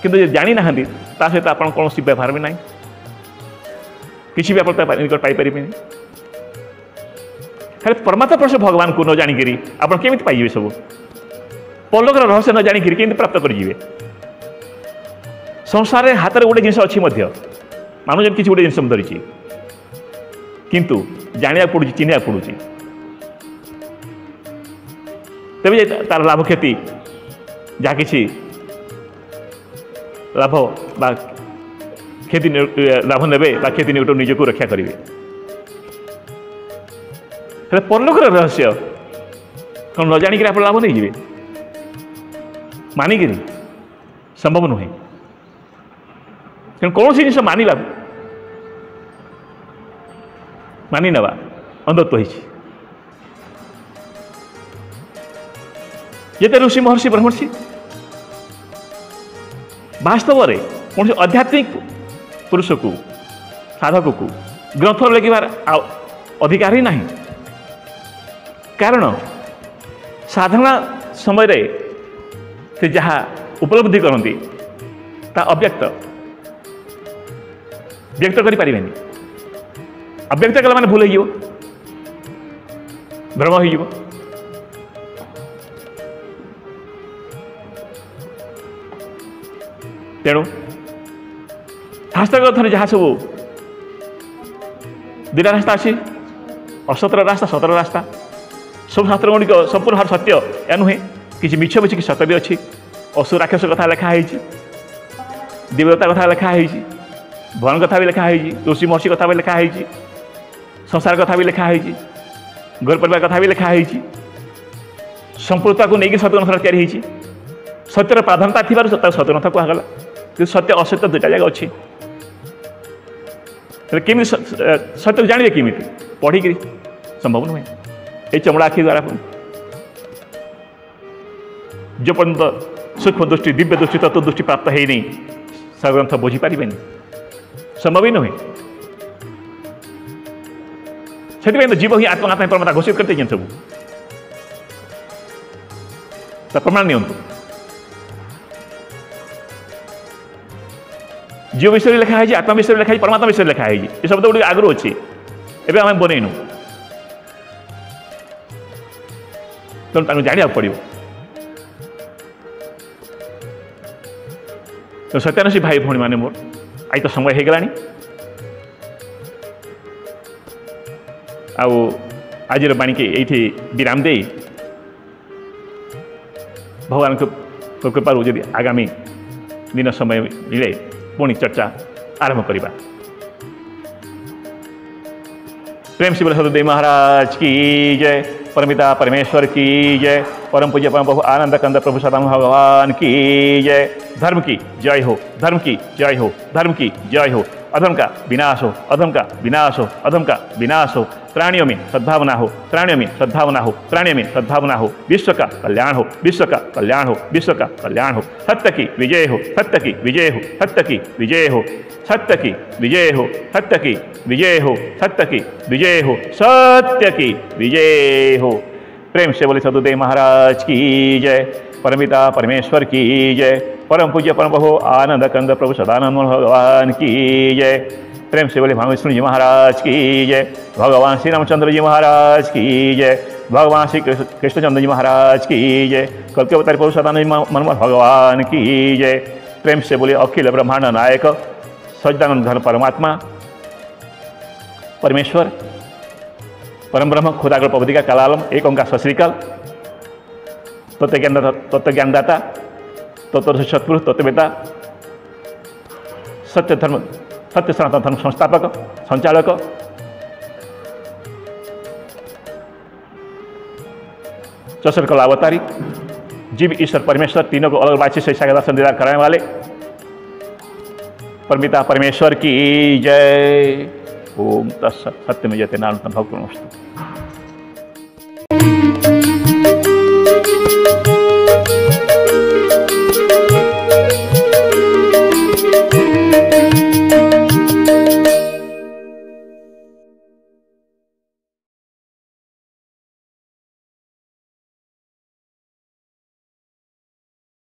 कि जानी ना सहित आप कौन व्यवहार भी ना किसी भी आप पाइपर परमात्मा परश भगवान को न जाणिकी आप केमी पाइबे सब पलकर रहस्य न जाणिकी केमी प्राप्त करेंगे संसार में हाथ में गोटे जिन अच्छी मानुज किसी गोटे जिन धरी किंतु जाना पड़ू चिन्ह पड़ू तेज तार लाभ क्षति जहाँ किसी लाभ बा क्षति लाभ ने क्षति निजक रक्षा करेंगे परलोकर रहस्य कौन न जाणिक आप लाभ नहीं मानिक संभव नुहे कौन सी जिन मानि नवा अंधत्व ये ऋषि महर्षि ब्रह्मर्षि वास्तव में कौन आध्यात्मिक पुरुष को साधक को ग्रंथ लिखार अधिकार ही नहीं कारण साधना समय से जहाँ उपलब्धि करती ता अव्यक्त व्यक्त करें अव्यक्त कला माने भूल हो भ्रम हो तेणु शास्त्र ग्रंथ जहाँ सब दुटा रास्ता अच्छी असतर रास्ता सतर रास्ता सब शास्त्र गुड़िक संपूर्ण भाव सत्य या नुहे किसी मिछ मिछ कि सत्य भी अच्छी असुर राक्षस कथा लिखाई देवता कथा लिखाई भगवान कथा भी लिखाई ऋषि महर्षि कथा भी लिखाई संसार कथा भी लिखाई घर परिवार कथा भी लिखाई संपूर्णता को लेकिन सत्यग्रंथ या सत्यर प्राधान्यता थी सत्यग्रंथ कहगला कि सत्य असत्य दुटा जगह अच्छी केमी सत्य जानवे केमी पढ़ी संभव नुहे ये चमड़ा आखि द्वारा जो पर्यंत सूक्ष्म दृष्टि दिव्य दृष्टि तत्व दृष्टि प्राप्त है नहीं सग्रंथ बुझी पारे संभव ही नुहे से जीव ही आत्मा परमात्मा घोषित करते हैं सब प्रमाण नहीं जीव विषय लिखा है आत्मा विषय लिखा है परमात्मा विषय लिखा है ये शब्द गुड़ आगु अच्छी एवं आम बनईनु तेणु जाना पड़ो तो सत्यानुषी भाई भौणी मैंने मोर आई तो समय हो गलानी आज बाणी के ये विराम दे भगवान को कृपा यदि आगामी दिन समय मिले पुणी चर्चा आरंभ करवा प्रेम से बोले सददेव महाराज की जय परमिता परमेश्वर की जय परम पूज्य परम प्रभु आनंद कंद प्रभु सदाम भगवान की जय धर्म की जय हो धर्म की जय हो धर्म की जय हो अधर्म का विनाश हो अधर्म का विनाश हो अधर्म का विनाश हो प्राणियों में सद्भावना हो प्राणियों में सद्भावना हो प्राणियों में सद्भावना हो विश्व का कल्याण हो विश्व का कल्याण हो विश्व का कल्याण हो सत्य की विजय हो सत्य की विजय हो सत्य की विजय हो सत्य की विजय हो सत्य की विजय हो सत्य की विजय हो सत्य की विजय हो प्रेम से बोले सदुदेव महाराज की जय परमिता परमेश्वर की जय परम पूज्य परम प्रभु आनंद कंद प्रभु सदानंद भगवान की जय प्रेम से बोले भगवान विष्णु जी महाराज की जय भगवान श्री रामचंद्र जी महाराज की जय भगवान श्री कृष्णचंद्र जी महाराज की जय कल्कवतारी प्रभु सदानंद मनमोहन भगवान की जय प्रेम से बोले अखिल ब्रह्मांड नायक सच्चिदानंद घन परमात्मा परमेश्वर परम ब्रह्म खुदागर प्रभुदिका कालालम एक ओंकार सश्रीकाल तत्व ज्ञानदाता तत्व सत्पुरुष तत्ववेता सत्य धर्म सत्य सनातन धर्म संस्थापक संचालक सशर कला अवतारी जीव ईश्वर परमेश्वर तीनों को अलग बातचीत शिक्षा का दर्शन दीदार कराने वाले परमिता परमेश्वर की जय। ओम तत्सत। सत्यमेव जयते नारायणं भगवन्तु।